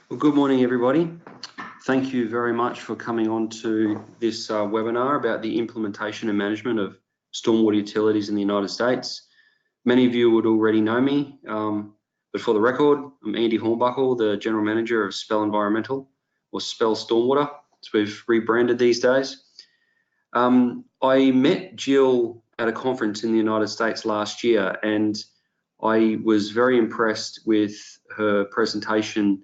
Well, good morning, everybody. Thank you very much for coming on to this webinar about the implementation and management of stormwater utilities in the United States. Many of you would already know me, but for the record, I'm Andy Hornbuckle, the General Manager of Spel Environmental, or Spel Stormwater, as we've rebranded these days. I met Jill at a conference in the United States last year, and I was very impressed with her presentation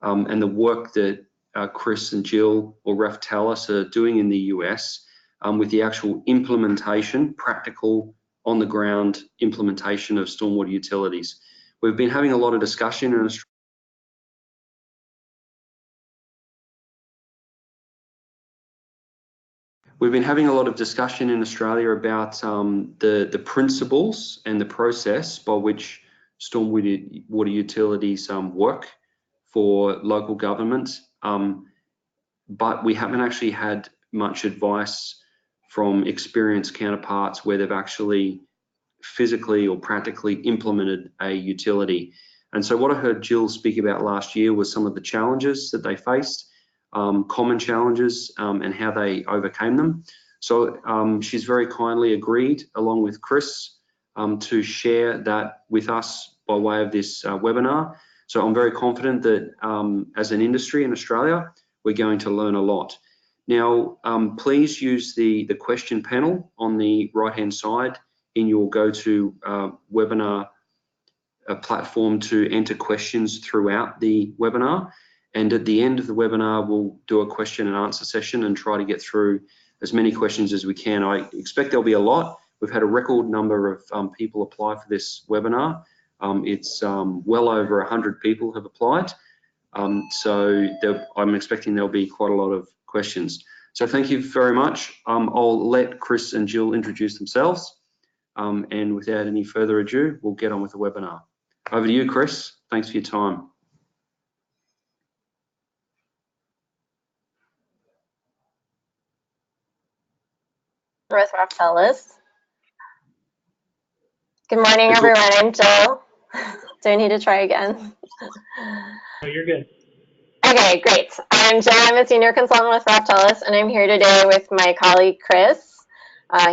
and the work that Chris and Jill or Raftelis are doing in the US with the actual implementation, practical on the ground implementation of stormwater utilities. We've been having a lot of discussion in Australia. We've been having a lot of discussion in Australia about the principles and the process by which stormwater utilities work for local government, but we haven't actually had much advice from experienced counterparts where they've actually physically or practically implemented a utility. And so what I heard Jill speak about last year was some of the challenges that they faced, common challenges, and how they overcame them. So she's very kindly agreed, along with Chris, to share that with us by way of this webinar. So I'm very confident that as an industry in Australia, we're going to learn a lot. Now, please use the question panel on the right-hand side in your go-to webinar platform to enter questions throughout the webinar. And at the end of the webinar, we'll do a question and answer session and try to get through as many questions as we can. I expect there'll be a lot. We've had a record number of people apply for this webinar. It's well over 100 people have applied. So I'm expecting there'll be quite a lot of questions. So thank you very much. I'll let Chris and Jill introduce themselves. And without any further ado, we'll get on with the webinar. Over to you, Chris. Thanks for your time. With Raftelis. Good morning, everyone. I'm Jill. Do I need to try again? No, you're good. Okay, great. I'm Jill. I'm a senior consultant with Raftelis, and I'm here today with my colleague, Chris.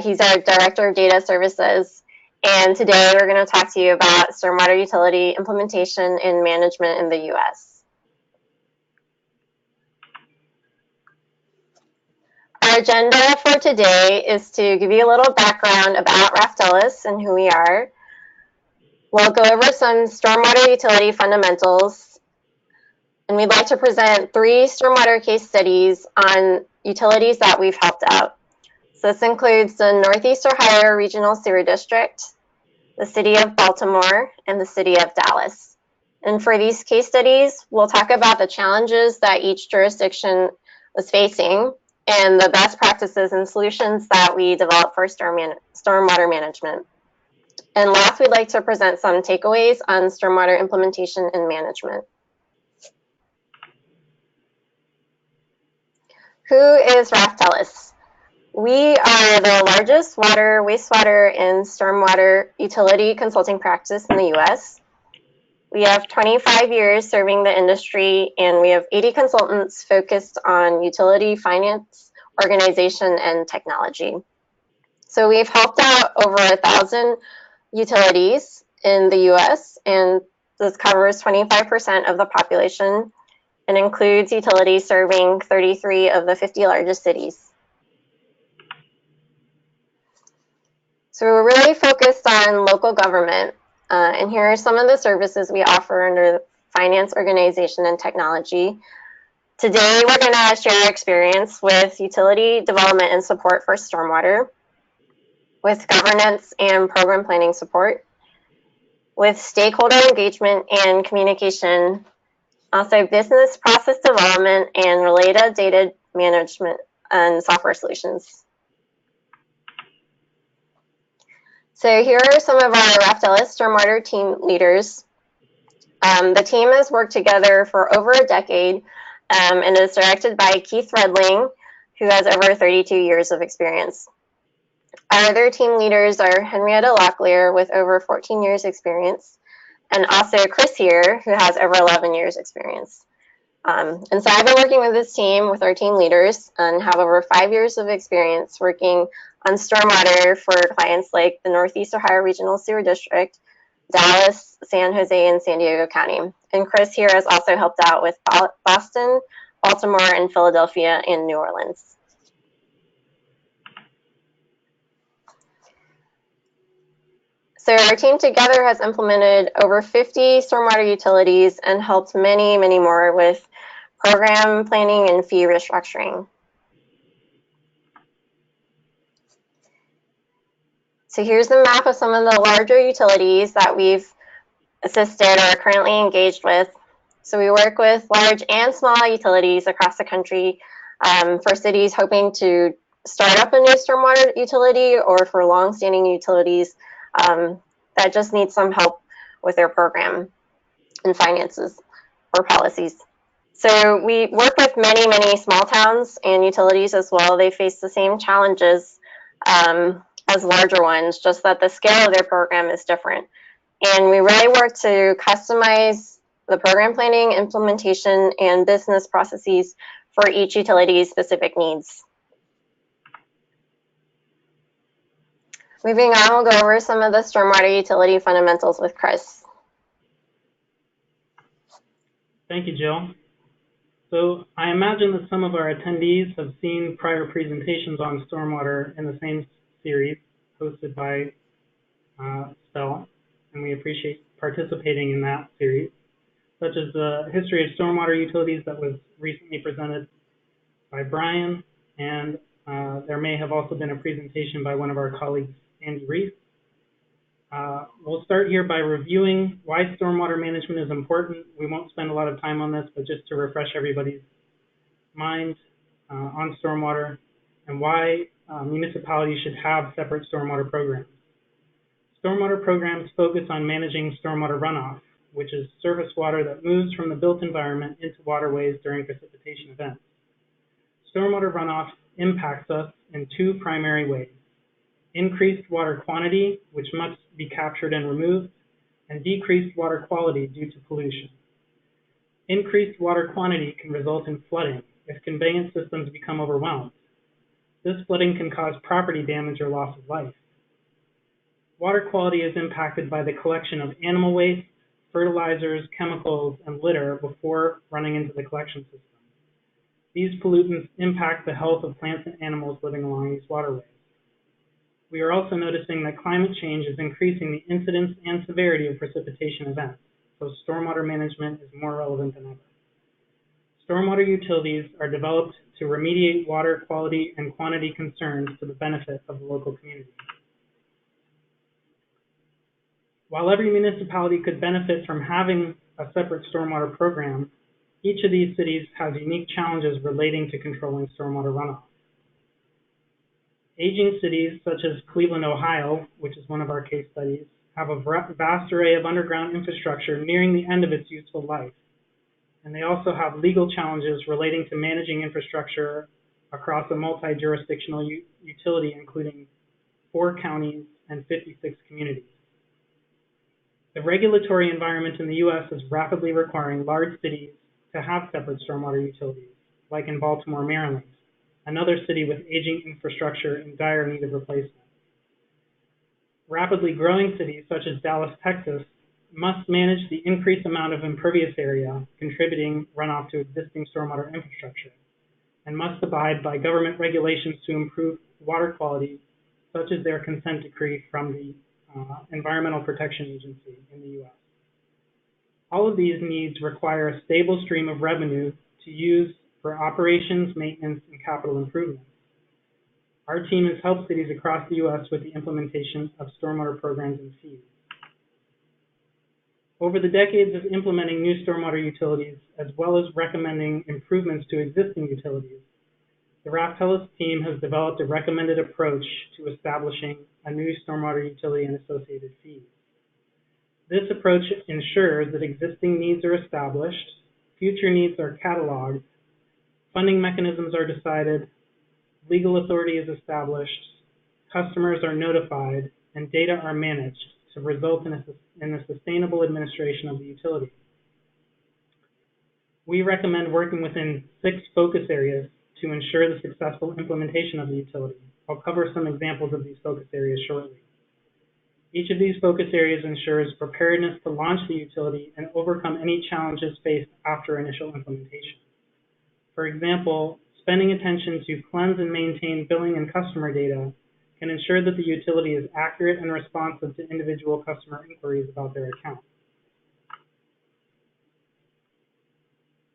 He's our Director of Data Services. And today we're going to talk to you about stormwater utility implementation and management in the U.S. Our agenda for today is to give you a little background about Raftelis and who we are. We'll go over some stormwater utility fundamentals, and we'd like to present 3 stormwater case studies on utilities that we've helped out. So this includes the Northeast Ohio Regional Sewer District, the City of Baltimore, and the City of Dallas. And for these case studies, we'll talk about the challenges that each jurisdiction was facing and the best practices and solutions that we develop for stormwater management. And last, we'd like to present some takeaways on stormwater implementation and management. Who is Raftelis? We are the largest water, wastewater, and stormwater utility consulting practice in the U.S. We have 25 years serving the industry, and we have 80 consultants focused on utility finance, organization, and technology. So we've helped out over 1,000 utilities in the U.S., and this covers 25% of the population and includes utilities serving 33 of the 50 largest cities. So we're really focused on local government, and here are some of the services we offer under finance, organization, and technology. Today, we're going to share our experience with utility development and support for stormwater, with governance and program planning support, with stakeholder engagement and communication, also business process development and related data management and software solutions. So here are some of our Raftelis stormwater team leaders. The team has worked together for over a decade and is directed by Keith Redling, who has over 32 years of experience. Our other team leaders are Henrietta Locklear with over 14 years experience, and also Chris here, who has over 11 years experience. And so I've been working with this team, with our team leaders, and have over 5 years of experience working on stormwater for clients like the Northeast Ohio Regional Sewer District, Dallas, San Jose, and San Diego County. And Chris here has also helped out with Boston, Baltimore, and Philadelphia, and New Orleans. So our team together has implemented over 50 stormwater utilities and helped many, many more with program planning and fee restructuring. So here's the map of some of the larger utilities that we've assisted or are currently engaged with. So we work with large and small utilities across the country for cities hoping to start up a new stormwater utility, or for long-standing utilities that just need some help with their program and finances or policies. So we work with many, many small towns and utilities as well. They face the same challenges as larger ones, just that the scale of their program is different. And we really work to customize the program planning, implementation, and business processes for each utility's specific needs. Moving on, we'll go over some of the stormwater utility fundamentals with Chris. Thank you, Jill. So I imagine that some of our attendees have seen prior presentations on stormwater in the same series hosted by Spel, and we appreciate participating in that series, such as the history of stormwater utilities that was recently presented by Brian, and there may have also been a presentation by one of our colleagues, Andy Reese. We'll start here by reviewing why stormwater management is important. We won't spend a lot of time on this, but just to refresh everybody's mind on stormwater and why municipalities should have separate stormwater programs. Stormwater programs focus on managing stormwater runoff, which is surface water that moves from the built environment into waterways during precipitation events. Stormwater runoff impacts us in two primary ways: increased water quantity, which must be captured and removed, and decreased water quality due to pollution. Increased water quantity can result in flooding if conveyance systems become overwhelmed. This flooding can cause property damage or loss of life. Water quality is impacted by the collection of animal waste, fertilizers, chemicals, and litter before running into the collection system. These pollutants impact the health of plants and animals living along these waterways. We are also noticing that climate change is increasing the incidence and severity of precipitation events, so stormwater management is more relevant than ever. Stormwater utilities are developed to remediate water quality and quantity concerns to the benefit of the local community. While every municipality could benefit from having a separate stormwater program, each of these cities has unique challenges relating to controlling stormwater runoff. Aging cities such as Cleveland, Ohio, which is one of our case studies, have a vast array of underground infrastructure nearing the end of its useful life. And they also have legal challenges relating to managing infrastructure across a multi-jurisdictional utility, including 4 counties and 56 communities. The regulatory environment in the U.S. is rapidly requiring large cities to have separate stormwater utilities, like in Baltimore, Maryland, another city with aging infrastructure in dire need of replacement. Rapidly growing cities such as Dallas, Texas, must manage the increased amount of impervious area contributing runoff to existing stormwater infrastructure, and must abide by government regulations to improve water quality, such as their consent decree from the Environmental Protection Agency in the U.S. All of these needs require a stable stream of revenue to use for operations, maintenance, and capital improvements. Our team has helped cities across the U.S. with the implementation of stormwater programs and fees. Over the decades of implementing new stormwater utilities, as well as recommending improvements to existing utilities, the Raftelis team has developed a recommended approach to establishing a new stormwater utility and associated fees. This approach ensures that existing needs are established, future needs are cataloged, funding mechanisms are decided, legal authority is established, customers are notified, and data are managed to result in a sustainable administration of the utility. We recommend working within 6 focus areas to ensure the successful implementation of the utility. I'll cover some examples of these focus areas shortly. Each of these focus areas ensures preparedness to launch the utility and overcome any challenges faced after initial implementation. For example, spending attention to cleanse and maintain billing and customer data can ensure that the utility is accurate and responsive to individual customer inquiries about their account.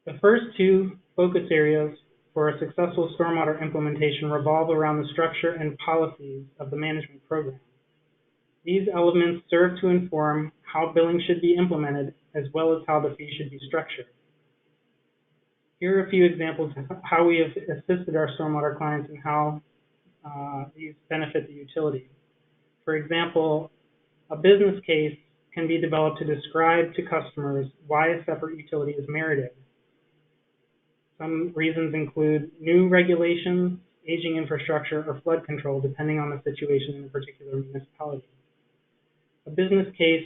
The first 2 focus areas for a successful stormwater implementation revolve around the structure and policies of the management program. These elements serve to inform how billing should be implemented, as well as how the fee should be structured. Here are a few examples of how we have assisted our stormwater clients and how these benefit the utility. For example, a business case can be developed to describe to customers why a separate utility is merited. Some reasons include new regulations, aging infrastructure, or flood control, depending on the situation in a particular municipality. A business case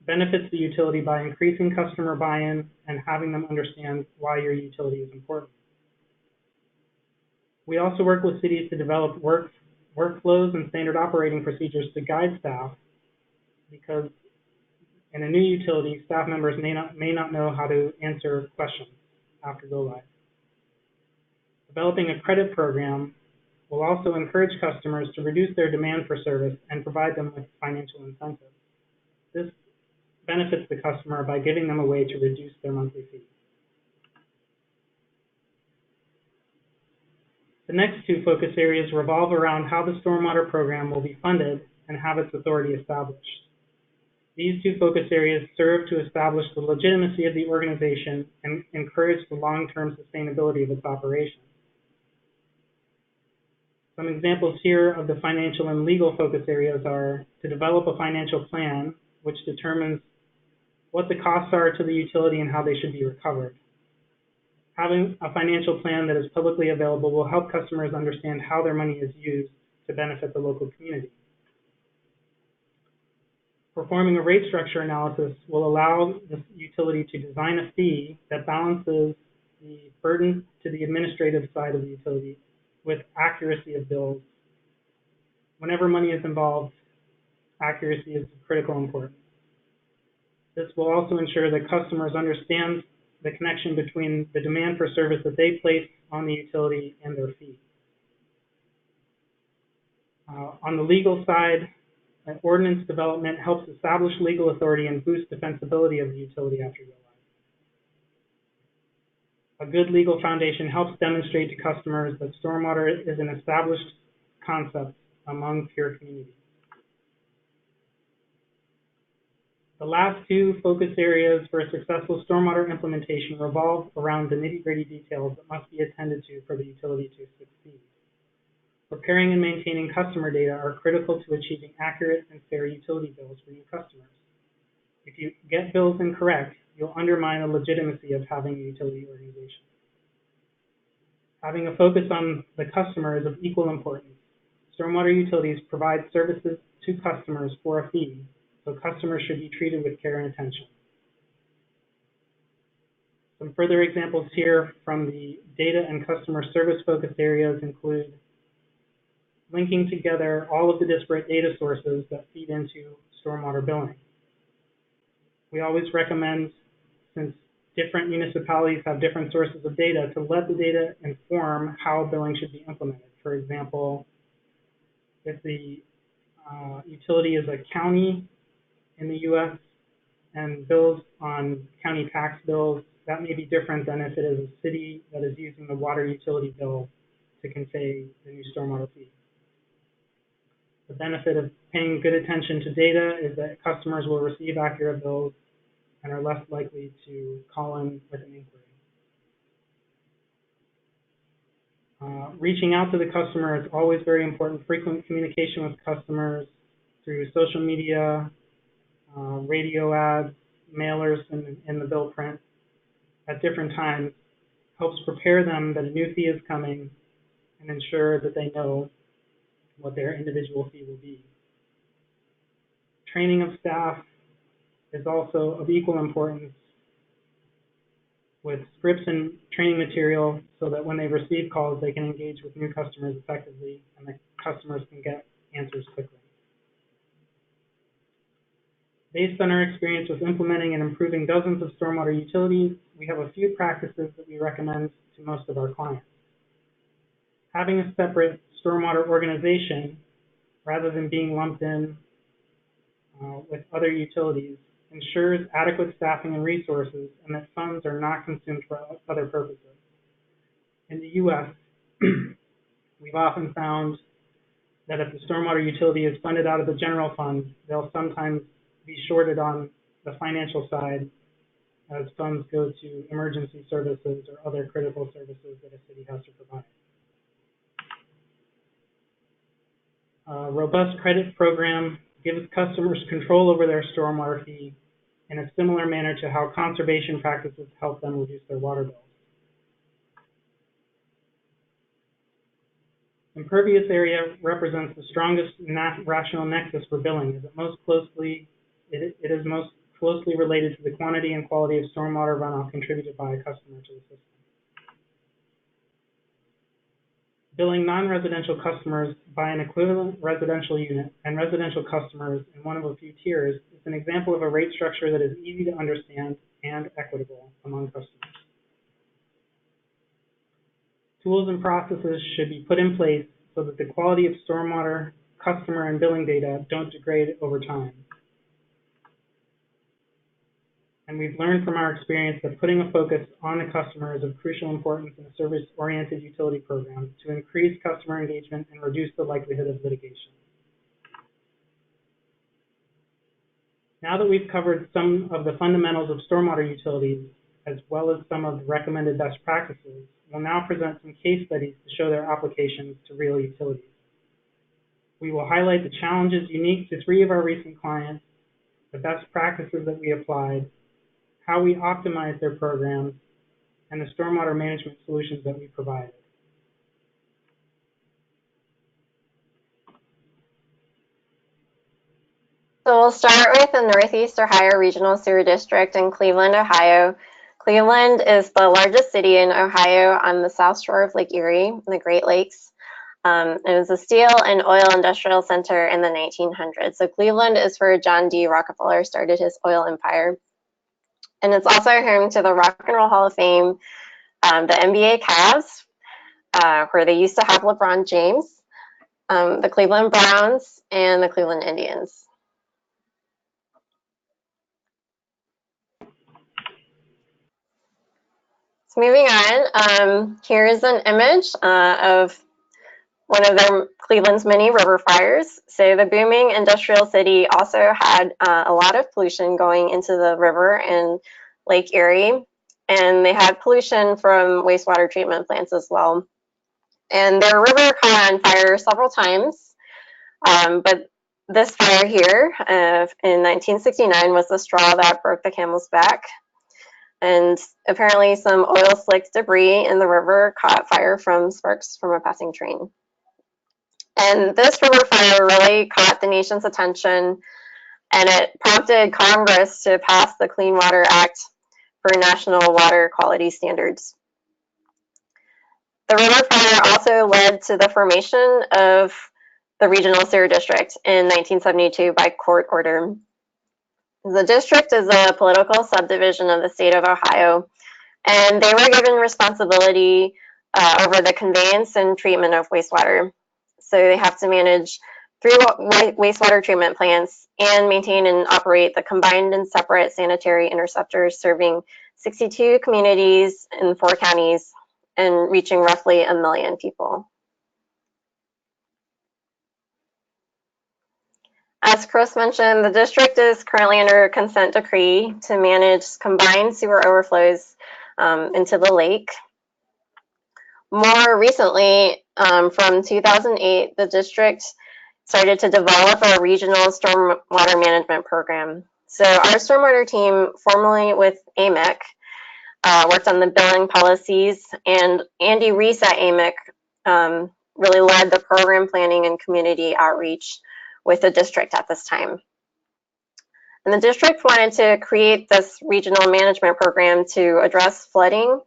benefits the utility by increasing customer buy-in and having them understand why your utility is important. We also work with cities to develop workflows and standard operating procedures to guide staff, because in a new utility, staff members may not know how to answer questions after go live. Developing a credit program will also encourage customers to reduce their demand for service and provide them with financial incentives. This benefits the customer by giving them a way to reduce their monthly fee. The next 2 focus areas revolve around how the stormwater program will be funded and have its authority established. These 2 focus areas serve to establish the legitimacy of the organization and encourage the long-term sustainability of its operations. Some examples here of the financial and legal focus areas are to develop a financial plan, which determines what the costs are to the utility and how they should be recovered. Having a financial plan that is publicly available will help customers understand how their money is used to benefit the local community. Performing a rate structure analysis will allow the utility to design a fee that balances the burden to the administrative side of the utility with accuracy of bills. Whenever money is involved, accuracy is of critical importance. This will also ensure that customers understand the connection between the demand for service that they place on the utility and their fee. On the legal side, an ordinance development helps establish legal authority and boost defensibility of the utility after go live. A good legal foundation helps demonstrate to customers that stormwater is an established concept among peer communities. The last 2 focus areas for a successful stormwater implementation revolve around the nitty-gritty details that must be attended to for the utility to succeed. Preparing and maintaining customer data are critical to achieving accurate and fair utility bills for new customers. If you get bills incorrect, you'll undermine the legitimacy of having a utility organization. Having a focus on the customer is of equal importance. Stormwater utilities provide services to customers for a fee, so customers should be treated with care and attention. Some further examples here from the data and customer service focus areas include linking together all of the disparate data sources that feed into stormwater billing. We always recommend, since different municipalities have different sources of data, to let the data inform how billing should be implemented. For example, if the utility is a county in the U.S. and bills on county tax bills, that may be different than if it is a city that is using the water utility bill to convey the new stormwater fee. The benefit of paying good attention to data is that customers will receive accurate bills and are less likely to call in with an inquiry. Reaching out to the customer is always very important. Frequent communication with customers through social media, radio ads, mailers, and the bill print at different times helps prepare them that a new fee is coming and ensure that they know what their individual fee will be. Training of staff is also of equal importance. with scripts and training material so that when they receive calls, they can engage with new customers effectively and the customers can get answers quickly. Based on our experience with implementing and improving dozens of stormwater utilities, we have a few practices that we recommend to most of our clients. Having a separate stormwater organization rather than being lumped in with other utilities ensures adequate staffing and resources and that funds are not consumed for other purposes. In the U.S., we've often found that if the stormwater utility is funded out of the general fund, they'll sometimes be shorted on the financial side as funds go to emergency services or other critical services that a city has to provide. A robust credit program gives customers control over their stormwater fee in a similar manner to how conservation practices help them reduce their water bills. Impervious area represents the strongest rational nexus for billing, as it is most closely related to the quantity and quality of stormwater runoff contributed by a customer to the system. Billing non-residential customers by an equivalent residential unit and residential customers in one of a few tiers is an example of a rate structure that is easy to understand and equitable among customers. Tools and processes should be put in place so that the quality of stormwater, customer, and billing data don't degrade over time. And we've learned from our experience that putting a focus on the customer is of crucial importance in a service-oriented utility program to increase customer engagement and reduce the likelihood of litigation. Now that we've covered some of the fundamentals of stormwater utilities, as well as some of the recommended best practices, we'll now present some case studies to show their applications to real utilities. We will highlight the challenges unique to 3 of our recent clients, the best practices that we applied, how we optimize their programs, and the stormwater management solutions that we provided. So we'll start with the Northeast Ohio Regional Sewer District in Cleveland, Ohio. Cleveland is the largest city in Ohio on the south shore of Lake Erie, in the Great Lakes. It was a steel and oil industrial center in the 1900s. So Cleveland is where John D. Rockefeller started his oil empire. And it's also home to the Rock and Roll Hall of Fame, the NBA Cavs, where they used to have LeBron James, the Cleveland Browns, and the Cleveland Indians. So moving on, here's an image of one of Cleveland's many river fires. So the booming industrial city also had a lot of pollution going into the river and Lake Erie, and they had pollution from wastewater treatment plants as well. And their river caught on fire several times, but this fire here in 1969 was the straw that broke the camel's back. And apparently some oil slick debris in the river caught fire from sparks from a passing train. And this river fire really caught the nation's attention, and it prompted Congress to pass the Clean Water Act for national water quality standards. The river fire also led to the formation of the Regional Sewer District in 1972 by court order. The district is a political subdivision of the state of Ohio, and they were given responsibility over the conveyance and treatment of wastewater. So they have to manage 3 wastewater treatment plants and maintain and operate the combined and separate sanitary interceptors serving 62 communities in 4 counties and reaching roughly 1 million people. As Chris mentioned, the district is currently under a consent decree to manage combined sewer overflows into the lake. More recently, from 2008, the district started to develop a regional stormwater management program. So our stormwater team, formerly with AMIC, worked on the billing policies, and Andy Reese at AMIC really led the program planning and community outreach with the district at this time. And the district wanted to create this regional management program to address flooding,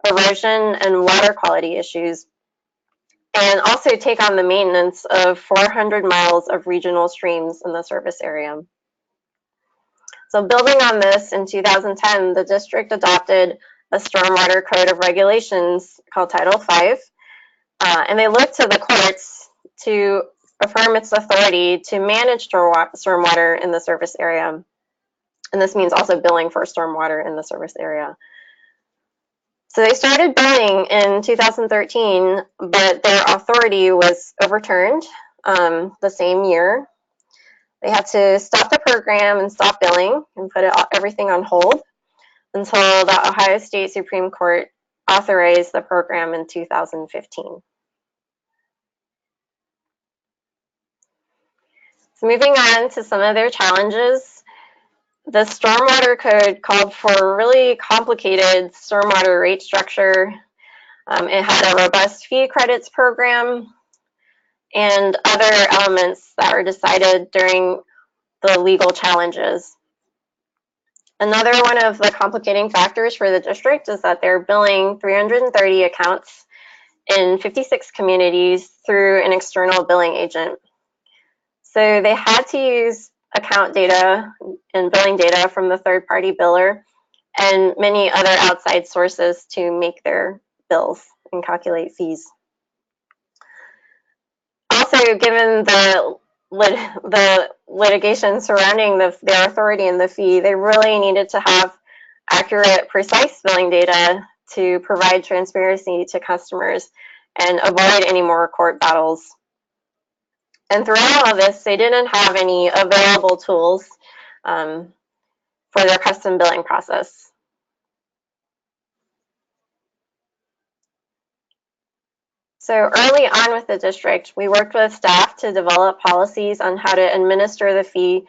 erosion, and water quality issues, and also take on the maintenance of 400 miles of regional streams in the service area. So building on this, in 2010, the district adopted a stormwater code of regulations called Title V, and they looked to the courts to affirm its authority to manage stormwater in the service area. And this means also billing for stormwater in the service area. So they started billing in 2013, but their authority was overturned the same year. They had to stop the program and stop billing and put everything on hold until the Ohio State Supreme Court authorized the program in 2015. So moving on to some of their challenges, the Stormwater Code called for a really complicated stormwater rate structure. It had a robust fee credits program and other elements that were decided during the legal challenges. Another one of the complicating factors for the district is that they're billing 330 accounts in 56 communities through an external billing agent. So they had to use account data and billing data from the third-party biller and many other outside sources to make their bills and calculate fees. Also, given the litigation surrounding their authority and the fee, they really needed to have accurate, precise billing data to provide transparency to customers and avoid any more court battles. And throughout all this, they didn't have any available tools for their custom billing process. So early on with the district, we worked with staff to develop policies on how to administer the fee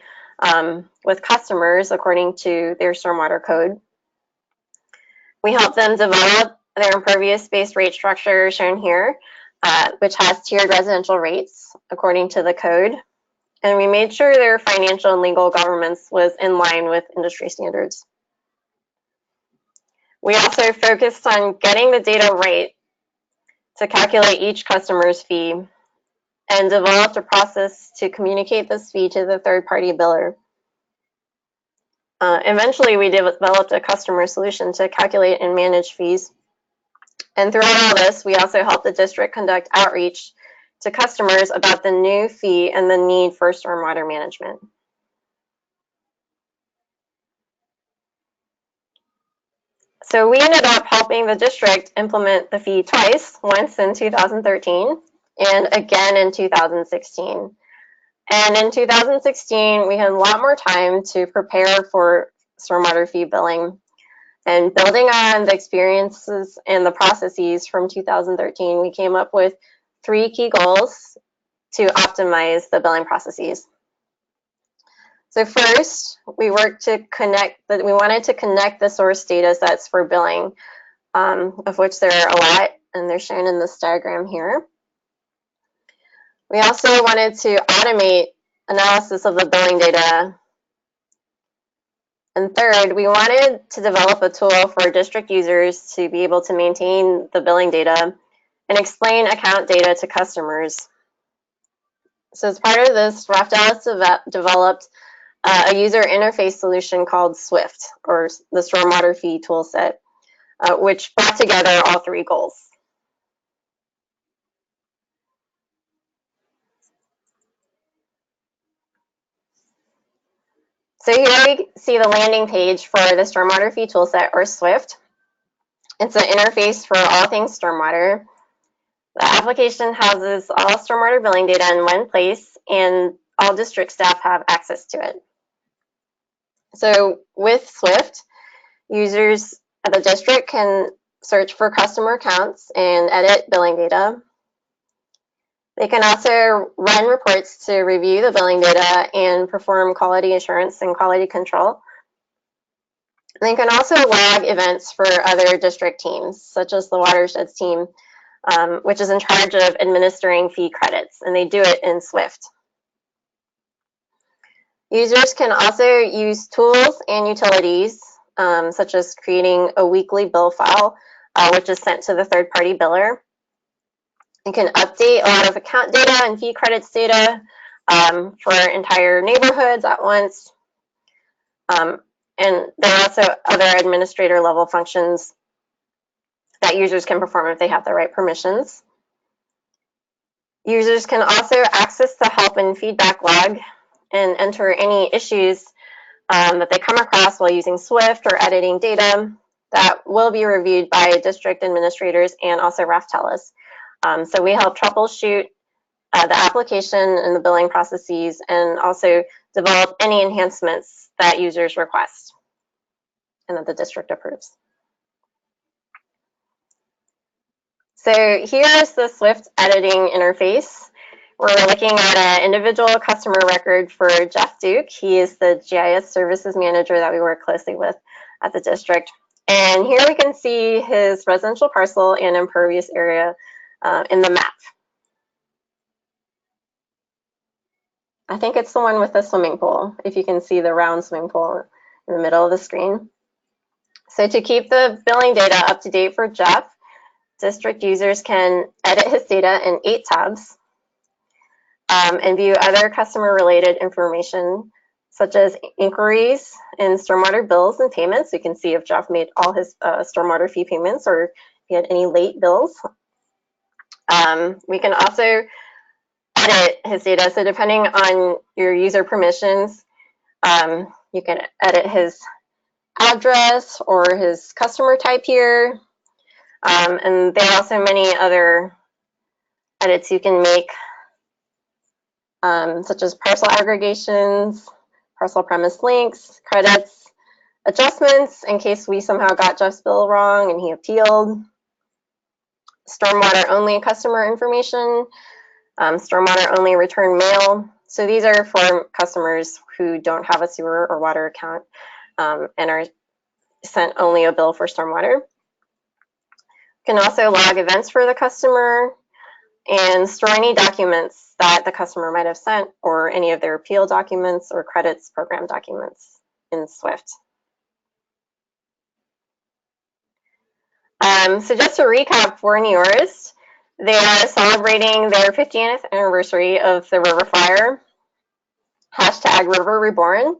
with customers according to their stormwater code. We helped them develop their impervious-based rate structure shown here, which has tiered residential rates according to the code. And we made sure their financial and legal governance was in line with industry standards. We also focused on getting the data right to calculate each customer's fee and developed a process to communicate this fee to the third-party biller. Eventually, we developed a customer solution to calculate and manage fees. And throughout all this, we also helped the district conduct outreach to customers about the new fee and the need for stormwater management. So we ended up helping the district implement the fee twice, once in 2013 and again in 2016. And in 2016, we had a lot more time to prepare for stormwater fee billing. And building on the experiences and the processes from 2013, we came up with 3 key goals to optimize the billing processes. So first, we wanted to connect the source data sets for billing, of which there are a lot, and they're shown in this diagram here. We also wanted to automate analysis of the billing data. And third, we wanted to develop a tool for district users to be able to maintain the billing data and explain account data to customers. So as part of this, Raftelis developed a user interface solution called SWIFT, or the Stormwater Fee Toolset, which brought together all 3 goals. So here we see the landing page for the Stormwater Fee Toolset, or SWIFT. It's an interface for all things stormwater. The application houses all stormwater billing data in one place, and all district staff have access to it. So with SWIFT, users at the district can search for customer accounts and edit billing data. They can also run reports to review the billing data and perform quality assurance and quality control. They can also log events for other district teams, such as the watersheds team, which is in charge of administering fee credits, and they do it in SWIFT. Users can also use tools and utilities, such as creating a weekly bill file, which is sent to the third-party biller. You can update a lot of account data and fee credits data for entire neighborhoods at once. And there are also other administrator level functions that users can perform if they have the right permissions. Users can also access the help and feedback log and enter any issues that they come across while using Swift or editing data that will be reviewed by district administrators and also Raftelis. So we help troubleshoot the application and the billing processes, and also develop any enhancements that users request and that the district approves. So here's the Swift editing interface. We're looking at an individual customer record for Jeff Duke. He is the GIS services manager that we work closely with at the district. And here we can see his residential parcel and impervious area in the map. I think it's the one with the swimming pool, if you can see the round swimming pool in the middle of the screen. So to keep the billing data up to date for Jeff, district users can edit his data in 8 tabs and view other customer-related information, such as inquiries and stormwater bills and payments. You can see if Jeff made all his stormwater fee payments or if he had any late bills. We can also edit his data. So depending on your user permissions, you can edit his address or his customer type here. And there are also many other edits you can make, such as parcel aggregations, parcel premise links, credits, adjustments in case we somehow got Jeff's bill wrong and he appealed, stormwater only customer information, stormwater only return mail. So these are for customers who don't have a sewer or water account and are sent only a bill for stormwater. You can also log events for the customer and store any documents that the customer might have sent, or any of their appeal documents or credits program documents in Swift. So just to recap for NEORSD, they are celebrating their 50th anniversary of the river fire, #River Reborn.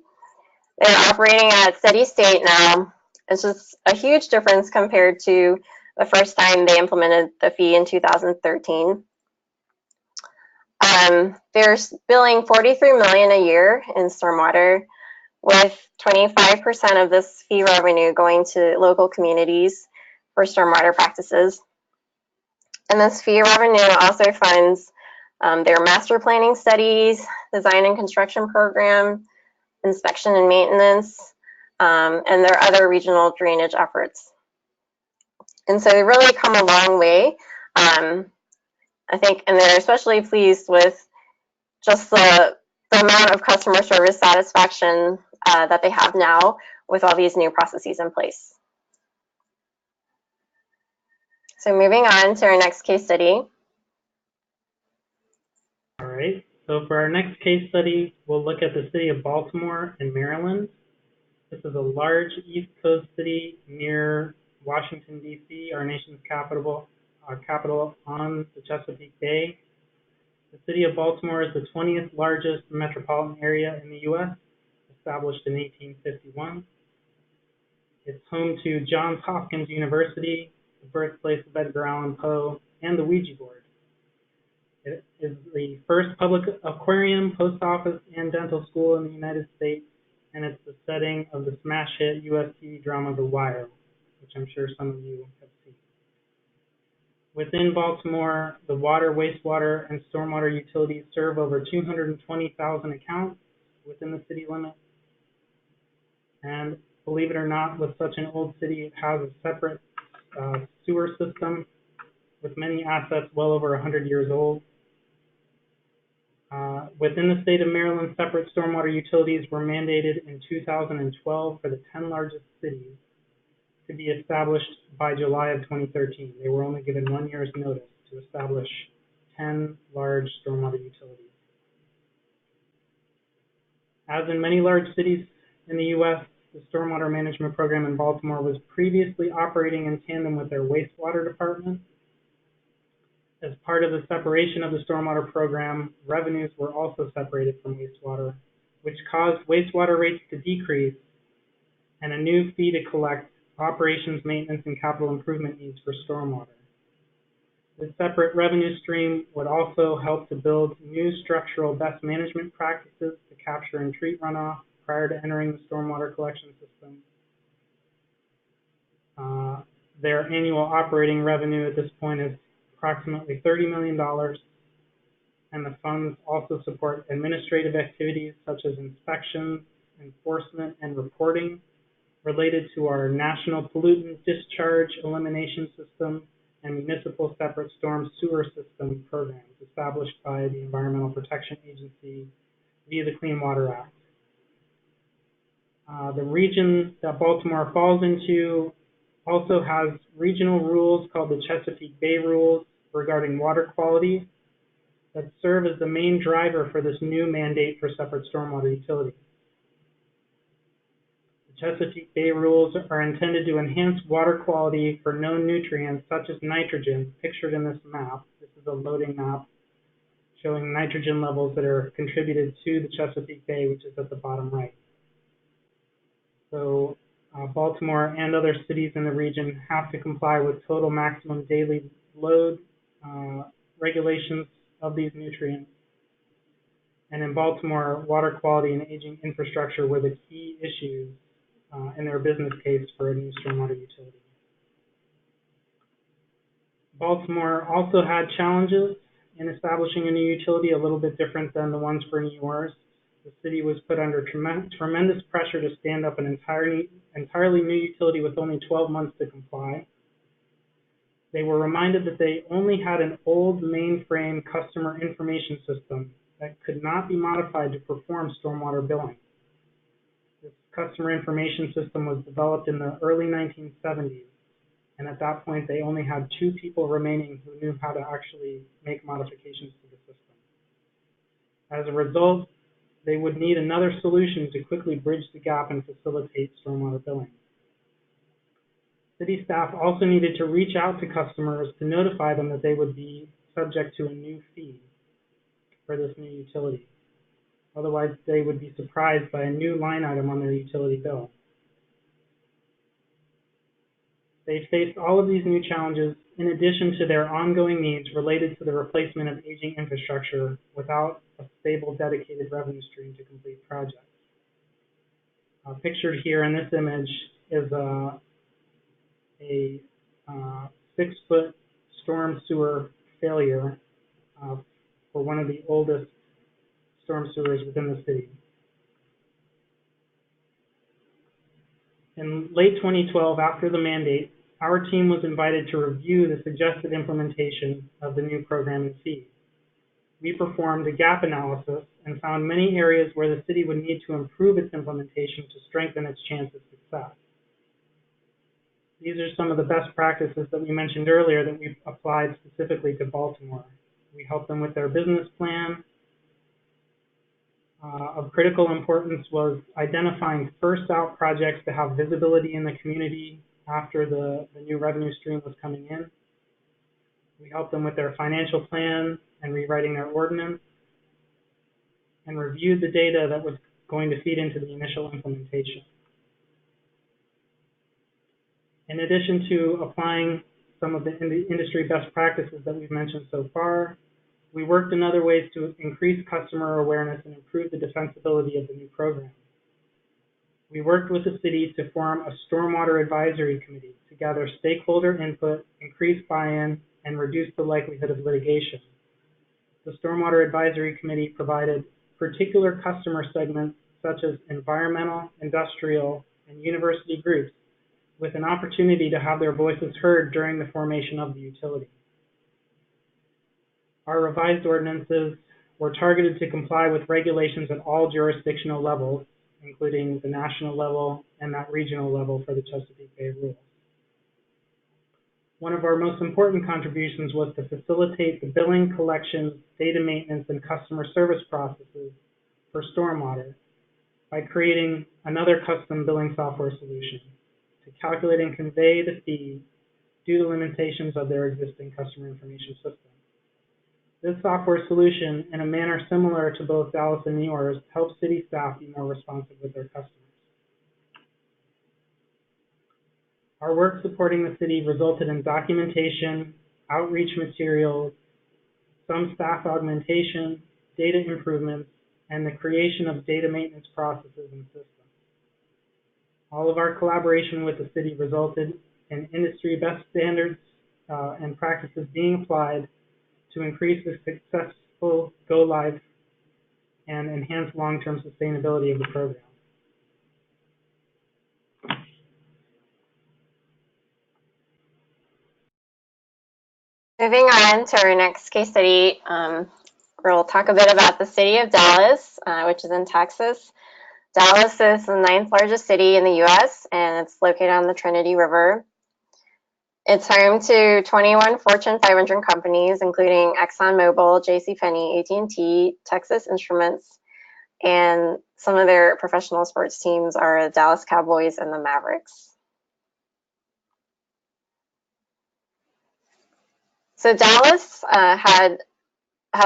They're operating at steady state now. It's just a huge difference compared to the first time they implemented the fee in 2013. They're billing $43 million a year in stormwater, with 25% of this fee revenue going to local communities for stormwater practices. And this fee revenue also funds their master planning studies, design and construction program, inspection and maintenance, and their other regional drainage efforts. And so they really come a long way, I think, and they're especially pleased with just the amount of customer service satisfaction that they have now with all these new processes in place. So moving on to our next case study. All right, so for our next case study, we'll look at the city of Baltimore in Maryland. This is a large East Coast city near Washington, D.C., our nation's capital on the Chesapeake Bay. The city of Baltimore is the 20th largest metropolitan area in the U.S., established in 1851. It's home to Johns Hopkins University, the birthplace of Edgar Allan Poe, and the Ouija board. It is the first public aquarium, post office, and dental school in the United States, and it's the setting of the smash hit U.S. TV drama The Wire, which I'm sure some of you have seen. Within Baltimore, the water, wastewater, and stormwater utilities serve over 220,000 accounts within the city limits. And believe it or not, with such an old city, it has a separate sewer system with many assets well over 100 years old. Within the state of Maryland, separate stormwater utilities were mandated in 2012 for the 10 largest cities to be established by July of 2013. They were only given 1 year's notice to establish 10 large stormwater utilities. As in many large cities in the U.S., the stormwater management program in Baltimore was previously operating in tandem with their wastewater department. As part of the separation of the stormwater program, revenues were also separated from wastewater, which caused wastewater rates to decrease and a new fee to collect operations, maintenance, and capital improvement needs for stormwater. This separate revenue stream would also help to build new structural best management practices to capture and treat runoff prior to entering the stormwater collection system. Their annual operating revenue at this point is approximately $30 million, and the funds also support administrative activities such as inspections, enforcement, and reporting related to our National Pollutant Discharge Elimination System and Municipal Separate Storm Sewer System programs established by the Environmental Protection Agency via the Clean Water Act. The region that Baltimore falls into also has regional rules called the Chesapeake Bay Rules regarding water quality that serve as the main driver for this new mandate for separate stormwater utilities. The Chesapeake Bay Rules are intended to enhance water quality for known nutrients such as nitrogen, pictured in this map. This is a loading map showing nitrogen levels that are contributed to the Chesapeake Bay, which is at the bottom right. So Baltimore and other cities in the region have to comply with total maximum daily load regulations of these nutrients. And in Baltimore, water quality and aging infrastructure were the key issues in their business case for a new stormwater utility. Baltimore also had challenges in establishing a new utility, a little bit different than the ones for NEORSD. The city was put under tremendous pressure to stand up an entirely new utility with only 12 months to comply. They were reminded that they only had an old mainframe customer information system that could not be modified to perform stormwater billing. This customer information system was developed in the early 1970s, and at that point they only had 2 people remaining who knew how to actually make modifications to the system. As a result, they would need another solution to quickly bridge the gap and facilitate stormwater billing. City staff also needed to reach out to customers to notify them that they would be subject to a new fee for this new utility. Otherwise, they would be surprised by a new line item on their utility bill. They faced all of these new challenges in addition to their ongoing needs related to the replacement of aging infrastructure without a stable, dedicated revenue stream to complete projects. Pictured here in this image is a 6-foot storm sewer failure for one of the oldest storm sewers within the city. In late 2012, after the mandate, our team was invited to review the suggested implementation of the new program and fee. We performed a gap analysis and found many areas where the city would need to improve its implementation to strengthen its chance of success. These are some of the best practices that we mentioned earlier that we've applied specifically to Baltimore. We helped them with their business plan. Of critical importance was identifying first out projects to have visibility in the community after the new revenue stream was coming in. We helped them with their financial plan and rewriting their ordinance, and reviewed the data that was going to feed into the initial implementation. In addition to applying some of the industry best practices that we've mentioned so far, we worked in other ways to increase customer awareness and improve the defensibility of the new program. We worked with the city to form a stormwater advisory committee to gather stakeholder input, increase buy-in, and reduce the likelihood of litigation. The Stormwater Advisory Committee provided particular customer segments such as environmental, industrial, and university groups with an opportunity to have their voices heard during the formation of the utility. Our revised ordinances were targeted to comply with regulations at all jurisdictional levels, including the national level and that regional level for the Chesapeake Bay rules. One of our most important contributions was to facilitate the billing, collection, data maintenance, and customer service processes for stormwater, by creating another custom billing software solution to calculate and convey the fees due to limitations of their existing customer information system. This software solution, in a manner similar to both Dallas and NEORSD, helps city staff be more responsive with their customers. Our work supporting the city resulted in documentation, outreach materials, some staff augmentation, data improvements, and the creation of data maintenance processes and systems. All of our collaboration with the city resulted in industry best standards and practices being applied to increase the successful go-live and enhance long-term sustainability of the program. Moving on to our next case study, we'll talk a bit about the city of Dallas, which is in Texas. Dallas is the 9th largest city in the U.S., and it's located on the Trinity River. It's home to 21 Fortune 500 companies, including ExxonMobil, JCPenney, AT&T, Texas Instruments, and some of their professional sports teams are the Dallas Cowboys and the Mavericks. So Dallas has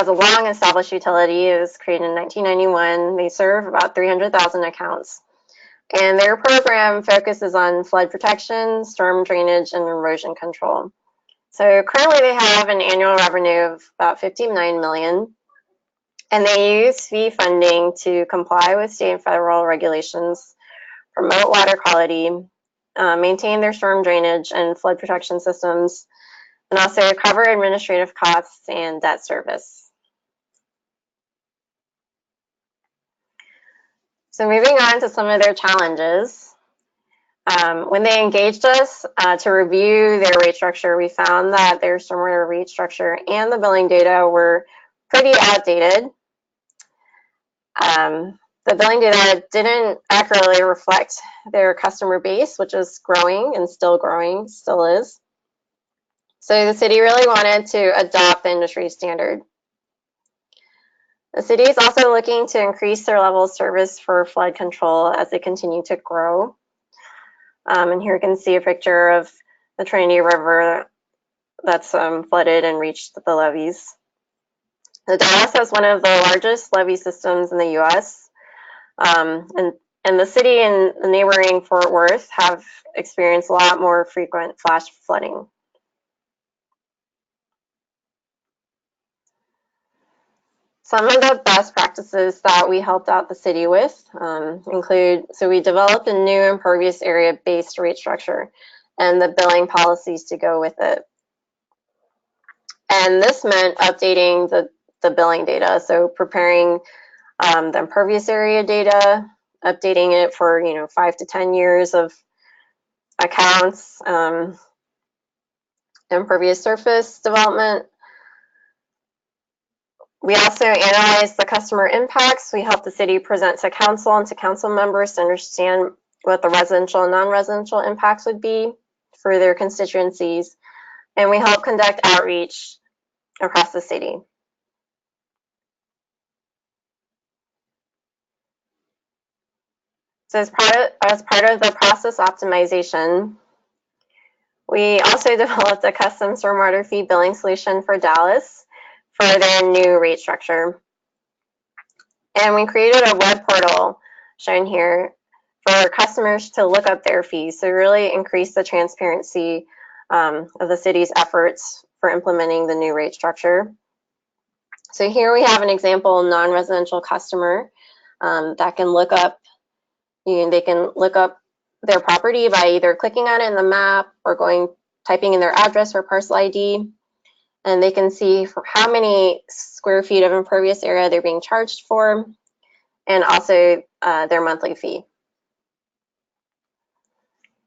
a long established utility. It was created in 1991. They serve about 300,000 accounts. And their program focuses on flood protection, storm drainage, and erosion control. So currently they have an annual revenue of about $59 million. And they use fee funding to comply with state and federal regulations, promote water quality, maintain their storm drainage and flood protection systems, and also cover administrative costs and debt service. So moving on to some of their challenges. When they engaged us to review their rate structure, we found that their stormwater rate structure and the billing data were pretty outdated. The billing data didn't accurately reflect their customer base, which is growing, still is. So the city really wanted to adopt the industry standard. The city is also looking to increase their level of service for flood control as they continue to grow. And here you can see a picture of the Trinity River that's flooded and reached the levees. The Dallas has one of the largest levee systems in the U.S. And the city and the neighboring Fort Worth have experienced a lot more frequent flash flooding. Some of the best practices that we helped out the city with include, so we developed a new impervious area-based rate structure and the billing policies to go with it. And this meant updating the billing data, so preparing the impervious area data, updating it for 5 to 10 years of accounts, impervious surface development. We also analyzed the customer impacts. We helped the city present to council and to council members to understand what the residential and non-residential impacts would be for their constituencies. And we helped conduct outreach across the city. So as part of the process optimization, we also developed a custom stormwater fee billing solution for Dallas for their new rate structure. And we created a web portal shown here for customers to look up their fees, so really increase the transparency of the city's efforts for implementing the new rate structure. So here we have an example non-residential customer that can look up, they can look up their property by either clicking on it in the map or typing in their address or parcel ID. And they can see for how many square feet of impervious area they're being charged for, and also their monthly fee.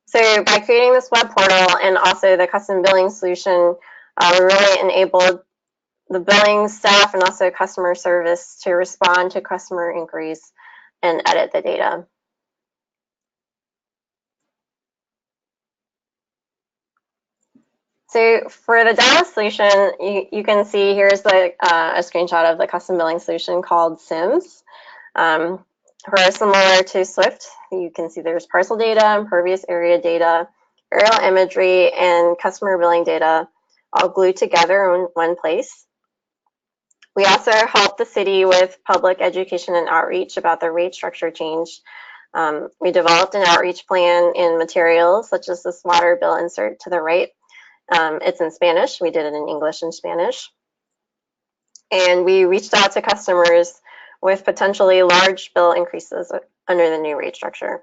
So by creating this web portal and also the custom billing solution, we really enabled the billing staff and also customer service to respond to customer inquiries and edit the data. So for the Dallas solution, you can see here's a screenshot of the custom billing solution called SIMS. who are similar to SWIFT. You can see there's parcel data, impervious area data, aerial imagery, and customer billing data all glued together in one place. We also help the city with public education and outreach about the rate structure change. We developed an outreach plan in materials such as this water bill insert to the right. It's in Spanish. We did it in English and Spanish. And we reached out to customers with potentially large bill increases under the new rate structure.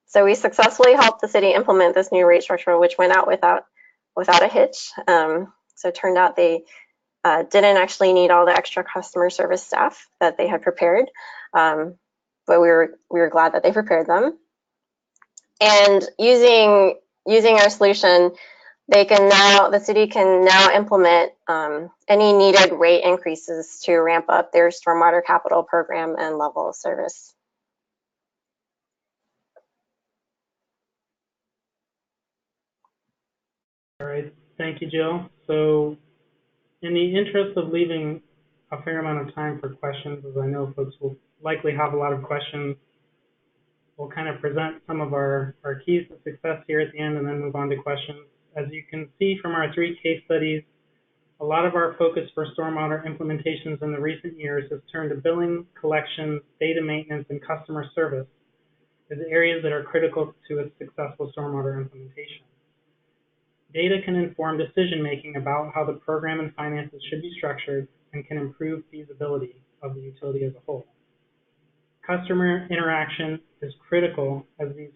So we successfully helped the city implement this new rate structure, which went out without a hitch. So it turned out they didn't actually need all the extra customer service staff that they had prepared, but we were glad that they prepared them. And using our solution, the city can now implement any needed rate increases to ramp up their stormwater capital program and level of service. All right, thank you, Jill. So in the interest of leaving a fair amount of time for questions, as I know folks will likely have a lot of questions, we'll kind of present some of our keys to success here at the end and then move on to questions. As you can see from our 3 case studies, a lot of our focus for stormwater implementations in the recent years has turned to billing, collections, data maintenance, and customer service as areas that are critical to a successful stormwater implementation. Data can inform decision-making about how the program and finances should be structured and can improve feasibility of the utility as a whole. Customer interaction is critical as these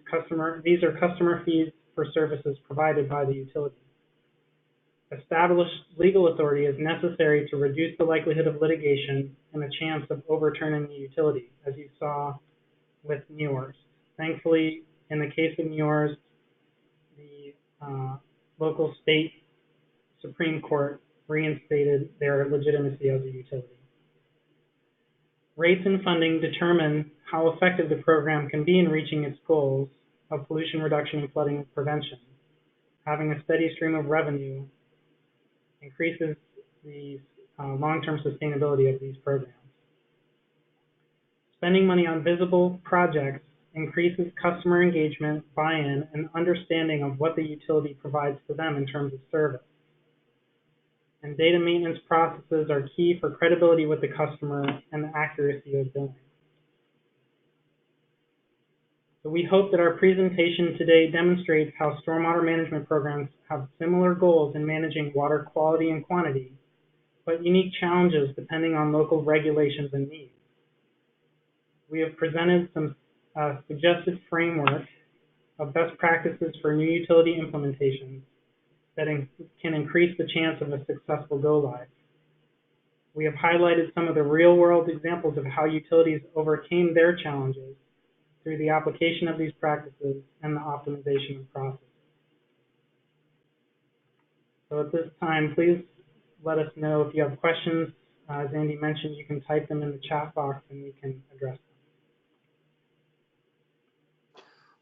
are customer fees for services provided by the utility. Established legal authority is necessary to reduce the likelihood of litigation and a chance of overturning the utility, as you saw with NEORSD. Thankfully, in the case of NEORSD, the local state Supreme Court reinstated their legitimacy as a utility. Rates and funding determine how effective the program can be in reaching its goals of pollution reduction and flooding prevention. Having a steady stream of revenue increases the long-term sustainability of these programs. Spending money on visible projects increases customer engagement, buy-in, and understanding of what the utility provides to them in terms of service. And data maintenance processes are key for credibility with the customer and the accuracy of billing. So we hope that our presentation today demonstrates how stormwater management programs have similar goals in managing water quality and quantity, but unique challenges depending on local regulations and needs. We have presented some suggested framework of best practices for new utility implementations that can increase the chance of a successful go-live. We have highlighted some of the real-world examples of how utilities overcame their challenges through the application of these practices and the optimization of processes. So at this time, please let us know if you have questions. As Andy mentioned, you can type them in the chat box and we can address them.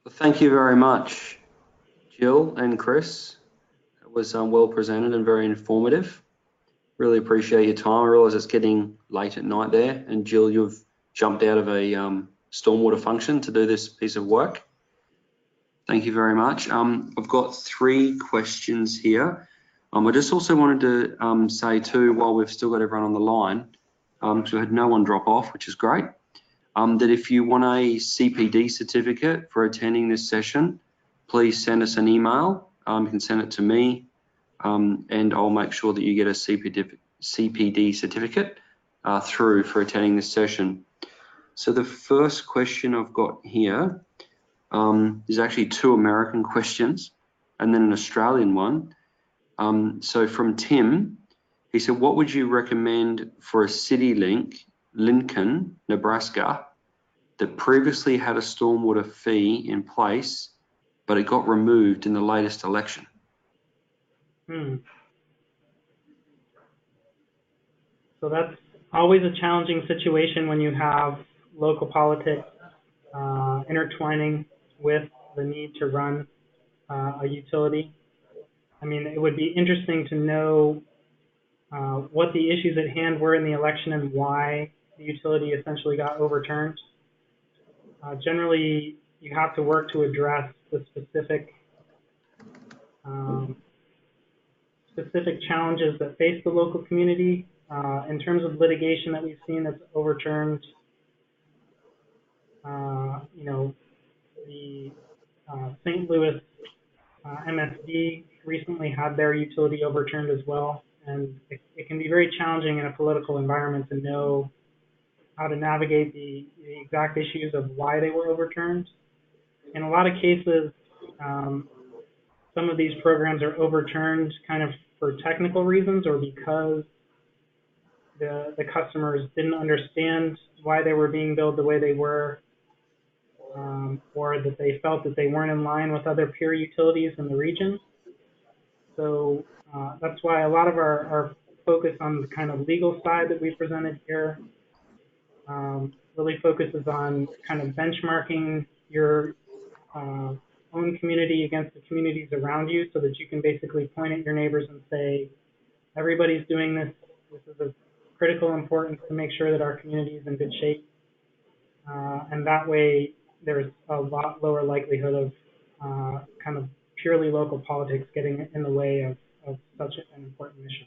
Well, thank you very much, Jill and Chris. It was well presented and very informative. Really appreciate your time. I realise it's getting late at night there, and Jill, you've jumped out of a stormwater function to do this piece of work. Thank you very much. I've got 3 questions here. I just also wanted to say too, while we've still got everyone on the line, because we had no one drop off, which is great, that if you want a CPD certificate for attending this session, please send us an email. You can send it to me, and I'll make sure that you get a CPD certificate through for attending this session. So the first question I've got here is actually 2 American questions and then an Australian one. So from Tim, he said, what would you recommend for a city link, Lincoln, Nebraska, that previously had a stormwater fee in place, but it got removed in the latest election? So that's always a challenging situation when you have local politics intertwining with the need to run a utility. I mean, it would be interesting to know what the issues at hand were in the election and why the utility essentially got overturned. Generally, you have to work to address the specific challenges that face the local community. In terms of litigation that we've seen that's overturned, you know, the St. Louis MSD recently had their utility overturned as well, and it can be very challenging in a political environment to know how to navigate the exact issues of why they were overturned. In a lot of cases, some of these programs are overturned kind of for technical reasons or because the customers didn't understand why they were being billed the way they were, or that they felt that they weren't in line with other peer utilities in the region. So that's why a lot of our focus on the kind of legal side that we presented here really focuses on kind of benchmarking your own community against the communities around you so that you can basically point at your neighbors and say, everybody's doing this. This is of critical importance to make sure that our community is in good shape. And that way, there's a lot lower likelihood of kind of purely local politics getting in the way of such an important mission.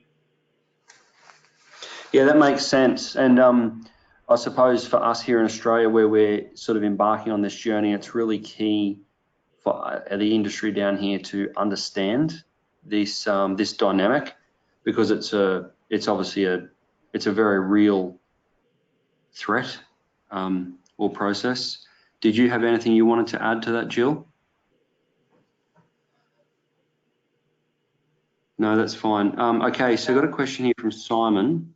Yeah, that makes sense. And I suppose for us here in Australia, where we're sort of embarking on this journey, it's really key for the industry down here to understand this this dynamic, because it's obviously a very real threat or process. Did you have anything you wanted to add to that, Jill? No, that's fine. Okay, so I've got a question here from Simon.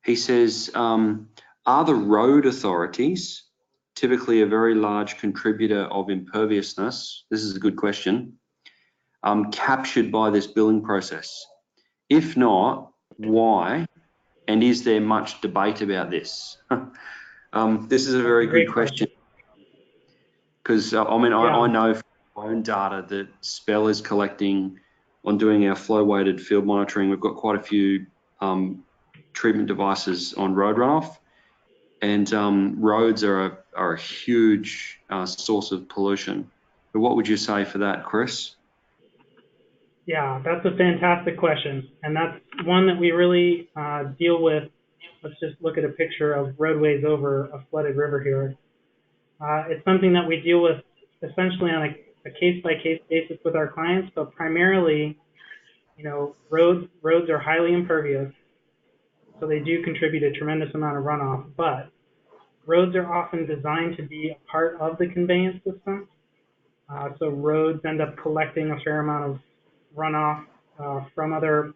He says, are the road authorities typically a very large contributor of imperviousness? This is a good question. Captured by this billing process? If not, why? And is there much debate about this? This is a very good question. Because I mean, I know from my own data that Spel is collecting on doing our flow-weighted field monitoring. We've got quite a few treatment devices on road runoff, and roads are a huge source of pollution. But what would you say for that, Chris? Yeah, that's a fantastic question, and that's one that we really deal with. Let's just look at a picture of roadways over a flooded river here. It's something that we deal with essentially on a case-by-case basis with our clients, but primarily, you know, roads are highly impervious, so they do contribute a tremendous amount of runoff, but roads are often designed to be a part of the conveyance system. So roads end up collecting a fair amount of runoff from other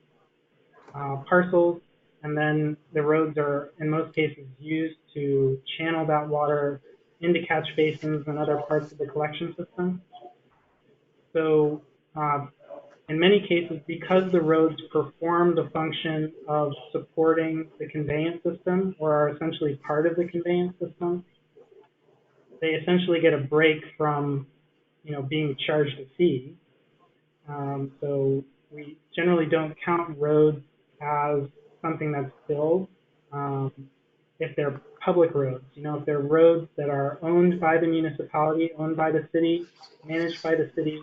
parcels, and then the roads are, in most cases, used to channel that water into catch basins and other parts of the collection system. So in many cases, because the roads perform the function of supporting the conveyance system, or are essentially part of the conveyance system, they essentially get a break from, you know, being charged a fee. So we generally don't count roads as something that's billed if they're public roads. You know, if they're roads that are owned by the municipality, owned by the city, managed by the city.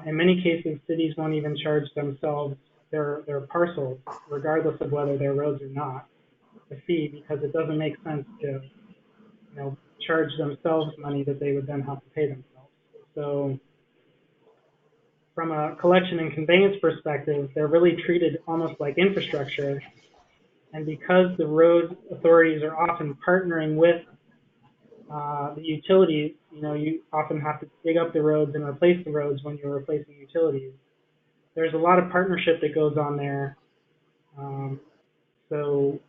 In many cases, cities won't even charge themselves their parcels, regardless of whether they're roads or not, a fee, because it doesn't make sense to, you know, charge themselves money that they would then have to pay themselves. So from a collection and conveyance perspective, they're really treated almost like infrastructure. And because the road authorities are often partnering with the utilities, you know, you often have to dig up the roads and replace the roads when you're replacing utilities. There's a lot of partnership that goes on there. So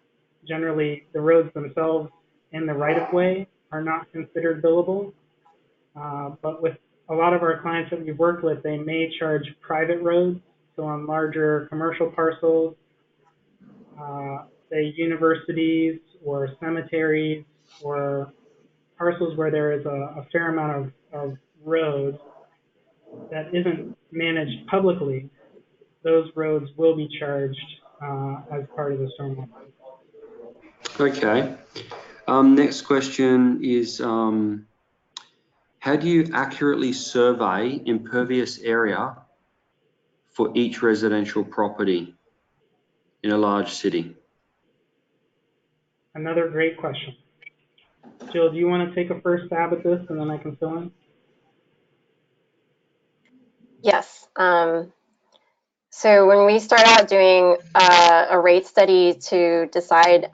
generally, the roads themselves in the right-of-way are not considered billable. But with a lot of our clients that we've worked with, they may charge private roads. So on larger commercial parcels, say universities or cemeteries or parcels where there is a fair amount of road that isn't managed publicly, those roads will be charged as part of the stormwater. Okay. Next question is, how do you accurately survey impervious area for each residential property in a large city? Another great question. Jill, do you want to take a first stab at this and then I can fill in? Yes. So when we start out doing a rate study to decide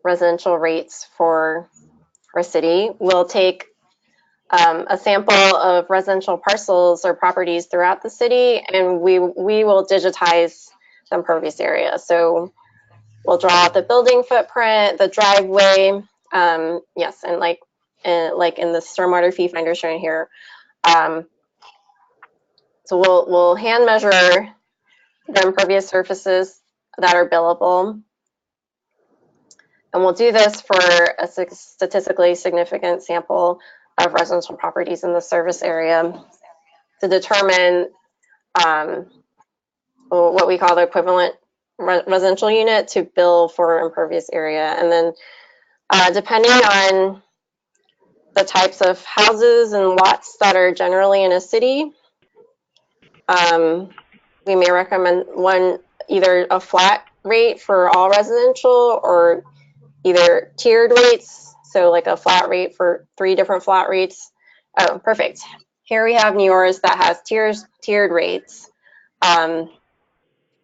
residential rates for our city, we'll take a sample of residential parcels or properties throughout the city, and we will digitize the impervious area. So we'll draw out the building footprint, the driveway, yes, and like in the stormwater fee finder shown here. So we'll hand measure the impervious surfaces that are billable. And we'll do this for a statistically significant sample of residential properties in the service area to determine what we call the equivalent residential unit to bill for impervious area. And then depending on the types of houses and lots that are generally in a city, we may recommend either a flat rate for all residential or either tiered rates, so like a flat rate for 3 different flat rates. Oh, perfect. Here we have NEORSD that has tiered rates. So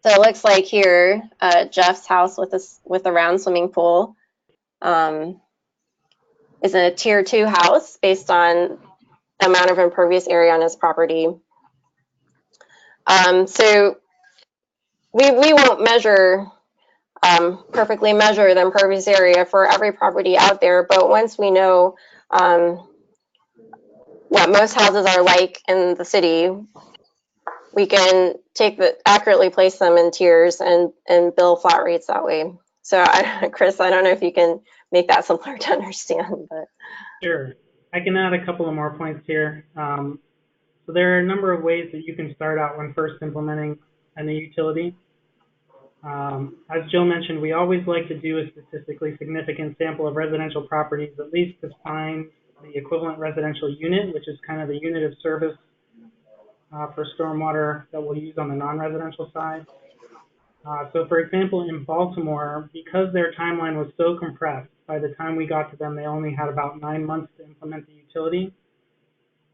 it looks like here, Jeff's house with a round swimming pool is a tier 2 house based on the amount of impervious area on his property. So we won't perfectly measure the impervious area for every property out there, but once we know what most houses are like in the city, we can accurately place them in tiers and bill flat rates that way. So Chris, I don't know if you can make that simpler to understand, but. Sure, I can add a couple of more points here. So there are a number of ways that you can start out when first implementing a new utility. As Jill mentioned, we always like to do a statistically significant sample of residential properties, at least to find the equivalent residential unit, which is kind of the unit of service for stormwater that we'll use on the non-residential side. So for example, in Baltimore, because their timeline was so compressed, by the time we got to them, they only had about 9 months to implement the utility.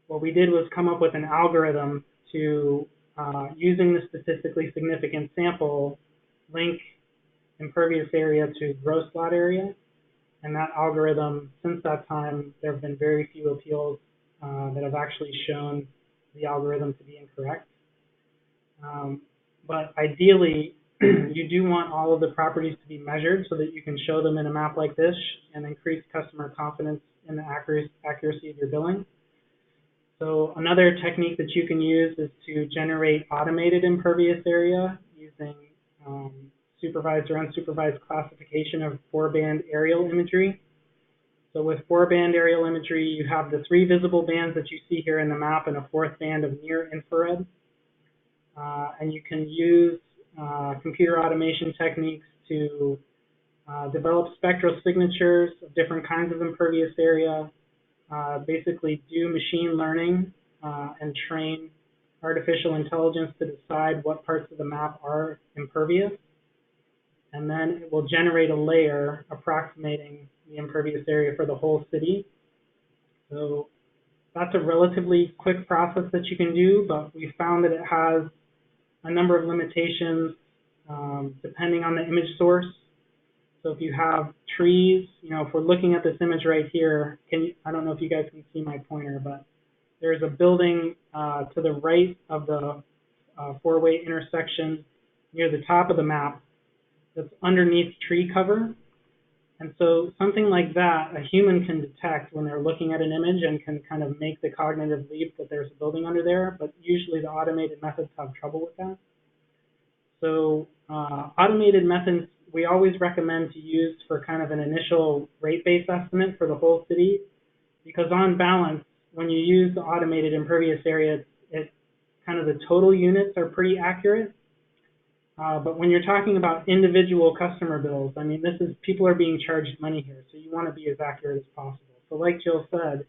What we did was come up with an algorithm to, using the statistically significant sample, link impervious area to gross lot area. And that algorithm, since that time, there have been very few appeals that have actually shown the algorithm to be incorrect. But ideally, you do want all of the properties to be measured so that you can show them in a map like this and increase customer confidence in the accuracy of your billing. So another technique that you can use is to generate automated impervious area using supervised or unsupervised classification of 4-band aerial imagery. So with 4-band aerial imagery, you have the 3 visible bands that you see here in the map and a 4th band of near infrared. And you can use computer automation techniques to develop spectral signatures of different kinds of impervious area, basically do machine learning and train artificial intelligence to decide what parts of the map are impervious. And then it will generate a layer approximating the impervious area for the whole city. So that's a relatively quick process that you can do, but we found that it has a number of limitations depending on the image source. So if you have trees, if we're looking at this image right here, I don't know if you guys can see my pointer, but there's a building to the right of the 4-way intersection near the top of the map that's underneath tree cover. And so something like that, a human can detect when they're looking at an image and can kind of make the cognitive leap that there's a building under there, but usually the automated methods have trouble with that. So automated methods we always recommend to use for kind of an initial rate-based estimate for the whole city, because on balance, when you use the automated impervious area, kind of the total units are pretty accurate. But when you're talking about individual customer bills, I mean, people are being charged money here, so you want to be as accurate as possible. So like Jill said,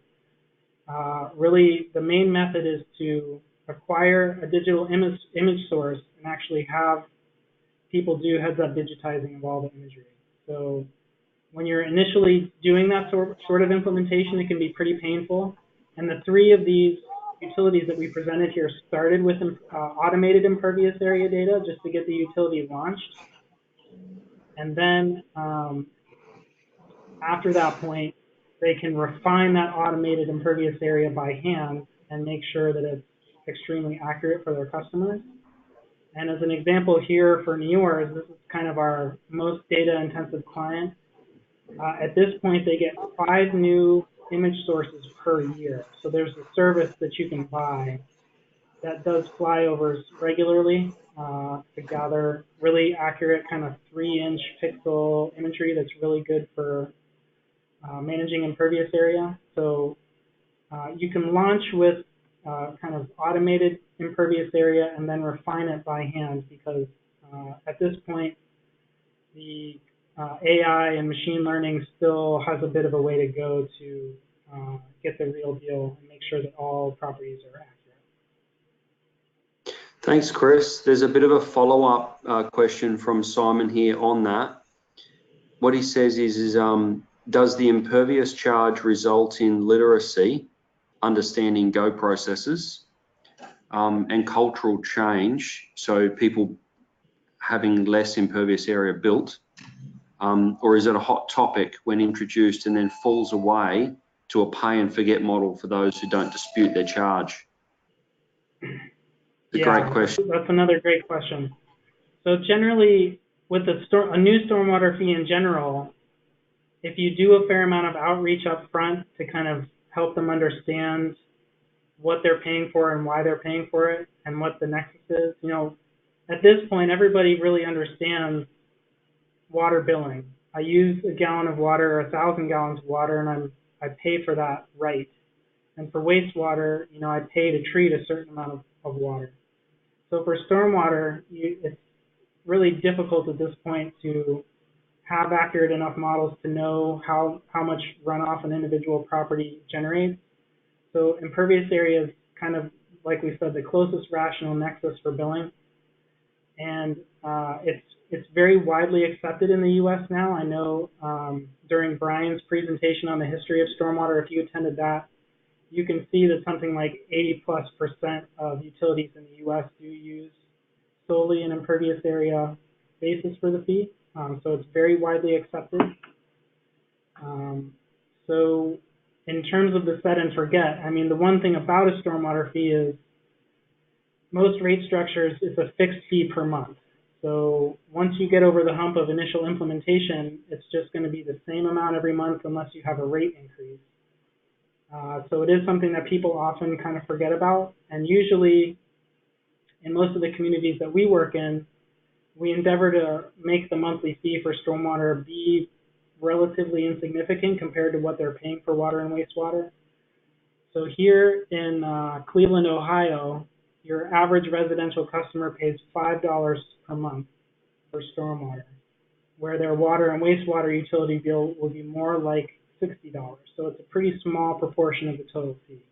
really the main method is to acquire a digital image source and actually have people do heads-up digitizing of all the imagery. So when you're initially doing that sort of implementation, it can be pretty painful. And the three of these utilities that we presented here started with automated impervious area data just to get the utility launched. And then after that point, they can refine that automated impervious area by hand and make sure that it's extremely accurate for their customers. And as an example here for NEORSD, this is kind of our most data-intensive client. At this point, they get 5 new image sources per year. So there's a service that you can buy that does flyovers regularly to gather really accurate kind of 3-inch pixel imagery that's really good for managing impervious area. So you can launch with kind of automated impervious area and then refine it by hand because at this point, the AI and machine learning still has a bit of a way to go to get the real deal and make sure that all properties are accurate. Thanks, Chris. There's a bit of a follow-up question from Simon here on that. What he says is does the impervious charge result in literacy, understanding GO processes, and cultural change, so people having less impervious area built, or is it a hot topic when introduced and then falls away to a pay and forget model for those who don't dispute their charge? Great question. That's another great question. So generally, with a new stormwater fee in general, if you do a fair amount of outreach up front to kind of help them understand what they're paying for and why they're paying for it and what the nexus is, you know, at this point, everybody really understands water billing. I use a gallon of water or 1,000 gallons of water, and I pay for that right. And for wastewater, you know, I pay to treat a certain amount of water. So for stormwater, it's really difficult at this point to have accurate enough models to know how much runoff an individual property generates. So impervious area is kind of, like we said, the closest rational nexus for billing. And it's very widely accepted in the U.S. now. I know during Brian's presentation on the history of stormwater, if you attended that, you can see that something like 80+% of utilities in the U.S. do use solely an impervious area basis for the fee. So it's very widely accepted. So in terms of the set and forget, I mean, the one thing about a stormwater fee is most rate structures, it's a fixed fee per month. So once you get over the hump of initial implementation, it's just going to be the same amount every month unless you have a rate increase. So it is something that people often kind of forget about. And usually, in most of the communities that we work in, we endeavor to make the monthly fee for stormwater be relatively insignificant compared to what they're paying for water and wastewater. So here in Cleveland, Ohio, your average residential customer pays $5 per month for stormwater, where their water and wastewater utility bill will be more like $60. So it's a pretty small proportion of the total fee.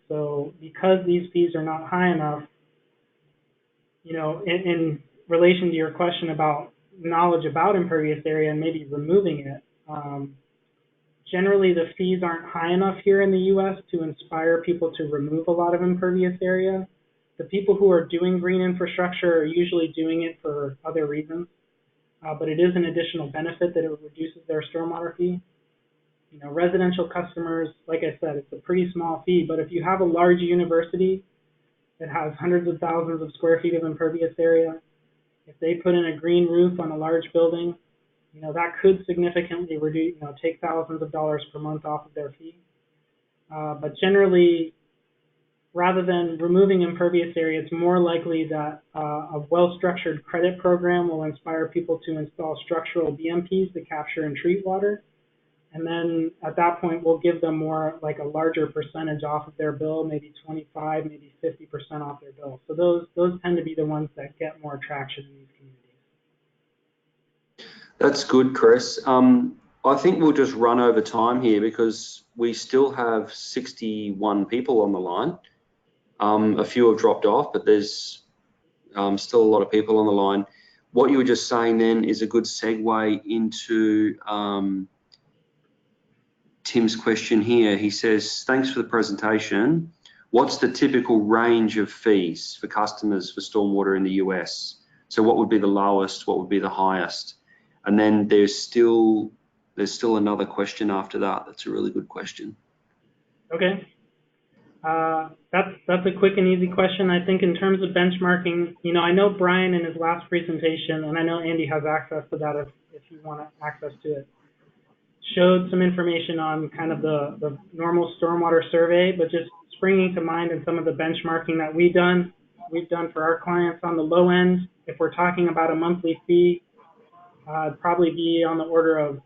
So because these fees are not high enough, you know, in relation to your question about knowledge about impervious area and maybe removing it, generally the fees aren't high enough here in the U.S. to inspire people to remove a lot of impervious area. The people who are doing green infrastructure are usually doing it for other reasons, but it is an additional benefit that it reduces their stormwater fee. You know, residential customers, like I said, it's a pretty small fee, but if you have a large university that has hundreds of thousands of square feet of impervious area, if they put in a green roof on a large building, you know, that could significantly reduce, you know, take thousands of dollars per month off of their fee. But generally, rather than removing impervious area, it's more likely that a well-structured credit program will inspire people to install structural BMPs to capture and treat water. And then at that point, we'll give them more, like a larger percentage off of their bill, maybe 25, maybe 50% off their bill. So those tend to be the ones that get more traction in these communities. That's good, Chris. I think we'll just run over time here because we still have 61 people on the line. A few have dropped off, but there's still a lot of people on the line. What you were just saying then is a good segue into Tim's question here. He says, thanks for the presentation. What's the typical range of fees for customers for stormwater in the US? So what would be the lowest? What would be the highest? And then there's still another question after that. That's a really good question. Okay. That's a quick and easy question. I think in terms of benchmarking, you know, I know Brian in his last presentation, and I know Andy has access to that if you want access to it, showed some information on kind of the normal stormwater survey, but just springing to mind in some of the benchmarking that we've done for our clients on the low end. If we're talking about a monthly fee, it'd probably be on the order of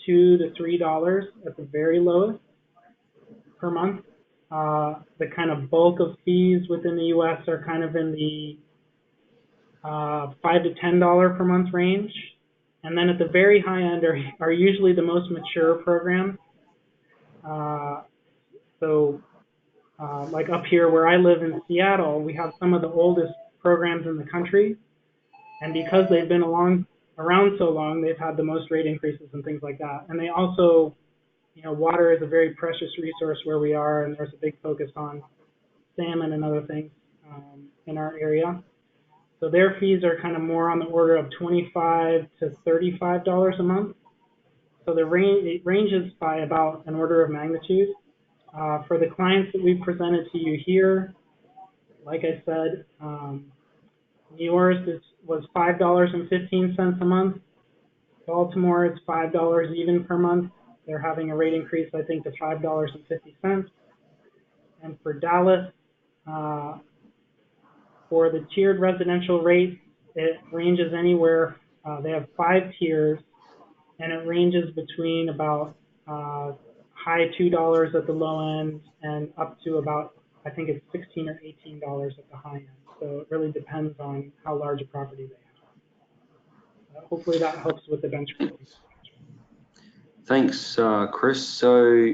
$2 to $3 at the very lowest per month. The kind of bulk of fees within the U.S. are kind of in the $5 to $10 per month range. And then at the very high end are usually the most mature programs. Like up here where I live in Seattle, we have some of the oldest programs in the country. And because they've been around so long, they've had the most rate increases and things like that. And they also, you know, water is a very precious resource where we are, and there's a big focus on salmon and other things in our area. So their fees are kind of more on the order of $25 to $35 a month. So it ranges by about an order of magnitude. For the clients that we've presented to you here, like I said, NEORSD was $5.15 a month. Baltimore is $5 even per month. They're having a rate increase, I think, to $5.50. And for Dallas, for the tiered residential rate, it ranges anywhere. They have 5 tiers, and it ranges between about high $2 at the low end and up to about, I think it's $16 or $18 at the high end. So it really depends on how large a property they have. Hopefully that helps with the benchmarking. Thanks, Chris. So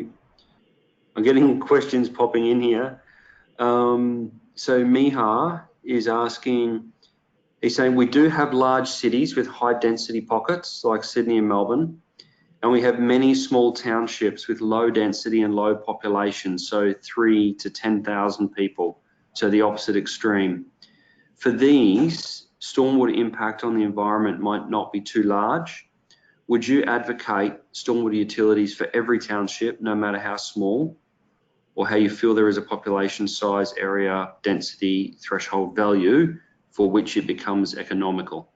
I'm getting questions popping in here. So Mihar is asking, he's saying, we do have large cities with high density pockets like Sydney and Melbourne, and we have many small townships with low density and low population, so 3 to 10,000 people, so the opposite extreme. For these, stormwater impact on the environment might not be too large. Would you advocate stormwater utilities for every township, no matter how small, or how you feel there is a population size, area, density, threshold value for which it becomes economical?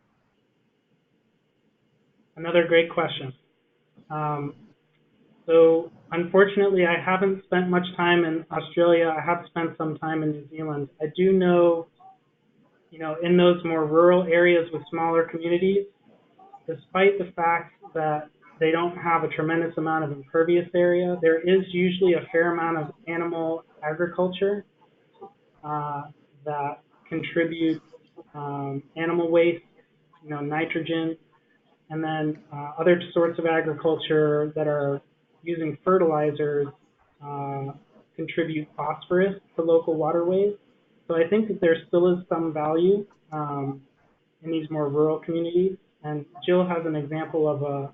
Another great question. So unfortunately, I haven't spent much time in Australia. I have spent some time in New Zealand. I do know, you know, in those more rural areas with smaller communities, despite the fact that they don't have a tremendous amount of impervious area, there is usually a fair amount of animal agriculture that contributes animal waste, you know, nitrogen, and then other sorts of agriculture that are using fertilizers contribute phosphorus to local waterways. So I think that there still is some value in these more rural communities. And Jill has an example of a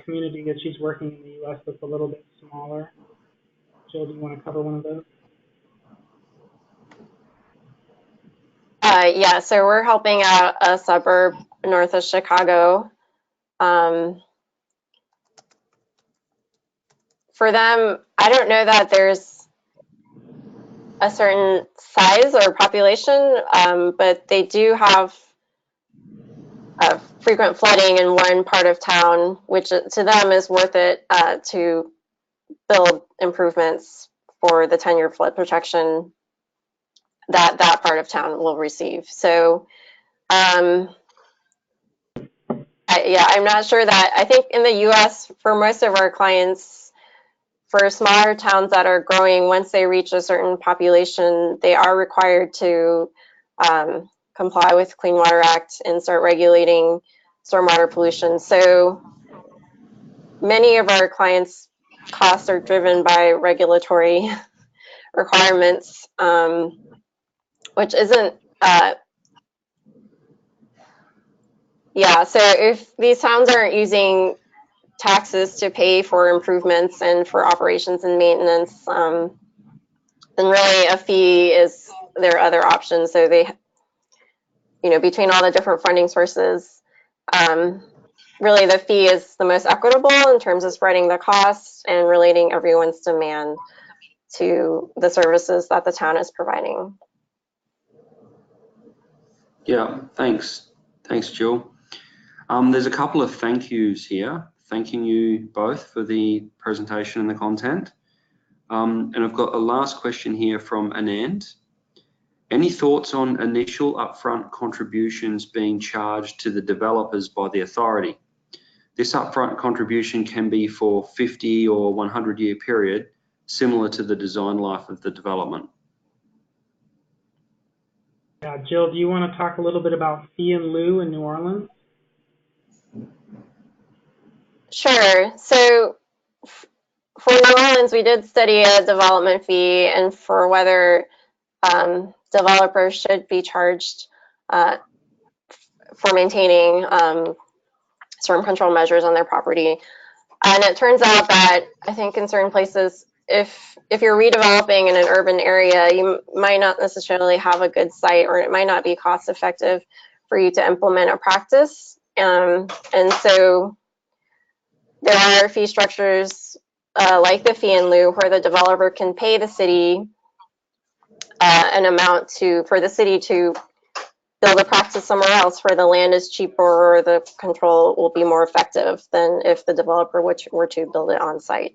community that she's working in the U.S. that's a little bit smaller. Jill, do you want to cover one of those? Yeah, so we're helping out a suburb north of Chicago. For them, I don't know that there's a certain size or population, but they do have frequent flooding in one part of town, which to them is worth it to build improvements for the 10-year flood protection that part of town will receive. So I Yeah, I'm not sure that. I think in the US, for most of our clients, for smaller towns that are growing, once they reach a certain population, they are required to comply with Clean Water Act and start regulating stormwater pollution. So many of our clients' costs are driven by regulatory requirements, which isn't, yeah, so if these towns aren't using taxes to pay for improvements and for operations and maintenance, then really a fee is their other option. So they, between all the different funding sources, really the fee is the most equitable in terms of spreading the costs and relating everyone's demand to the services that the town is providing. Yeah, thanks. Thanks, Jill. There's a couple of thank yous here, thanking you both for the presentation and the content. And I've got a last question here from Anand. Any thoughts on initial upfront contributions being charged to the developers by the authority? This upfront contribution can be for 50 or 100-year period, similar to the design life of the development. Yeah, Jill, do you want to talk a little bit about fee in lieu in New Orleans? Sure. So for New Orleans, we did study a development fee and for whether developers should be charged for maintaining storm control measures on their property. And it turns out that I think in certain places, if you're redeveloping in an urban area, you might not necessarily have a good site, or it might not be cost effective for you to implement a practice. And so there are fee structures like the fee in lieu, where the developer can pay the city an amount for the city to build a practice somewhere else where the land is cheaper or the control will be more effective than if the developer were to build it on site.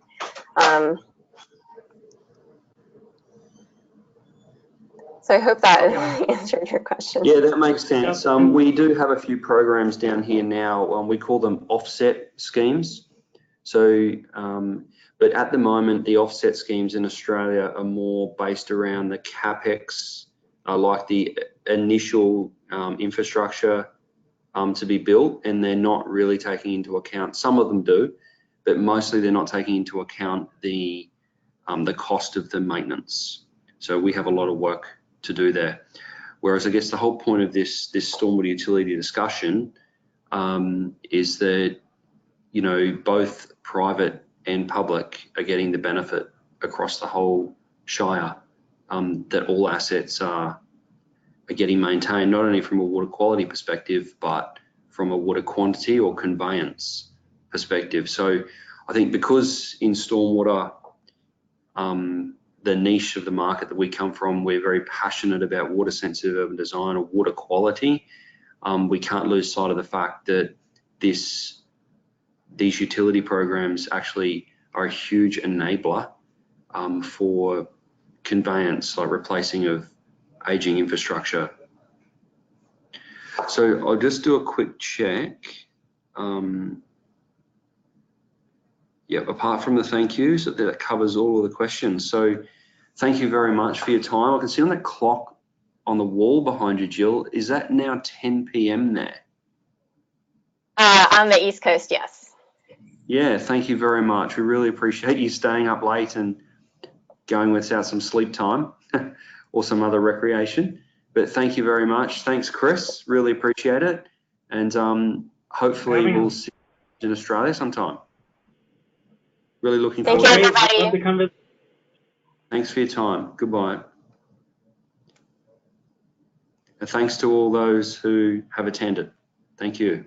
So I hope that answered your question. Yeah, that makes sense. We do have a few programs down here now. We call them offset schemes. So, but at the moment, the offset schemes in Australia are more based around the CapEx, like the initial infrastructure to be built, and they're not really taking into account, some of them do, but mostly they're not taking into account the cost of the maintenance. So we have a lot of work to do there. Whereas I guess the whole point of this stormwater utility discussion is that, both private and public are getting the benefit across the whole Shire, that all assets are getting maintained, not only from a water quality perspective, but from a water quantity or conveyance perspective. So I think because in stormwater, the niche of the market that we come from, we're very passionate about water sensitive urban design or water quality. We can't lose sight of the fact that these utility programs actually are a huge enabler for conveyance, like replacing of aging infrastructure. So I'll just do a quick check. Yep, apart from the thank yous, that covers all of the questions. So thank you very much for your time. I can see on the clock on the wall behind you, Jill, is that now 10 p.m. there? On the East Coast, yes. Yeah, thank you very much. We really appreciate you staying up late and going without some sleep time or some other recreation. But thank you very much. Thanks, Chris. Really appreciate it. And hopefully we'll see you in Australia sometime. Really looking forward to it. Thank you, everybody. Thanks for your time. Goodbye. And thanks to all those who have attended. Thank you.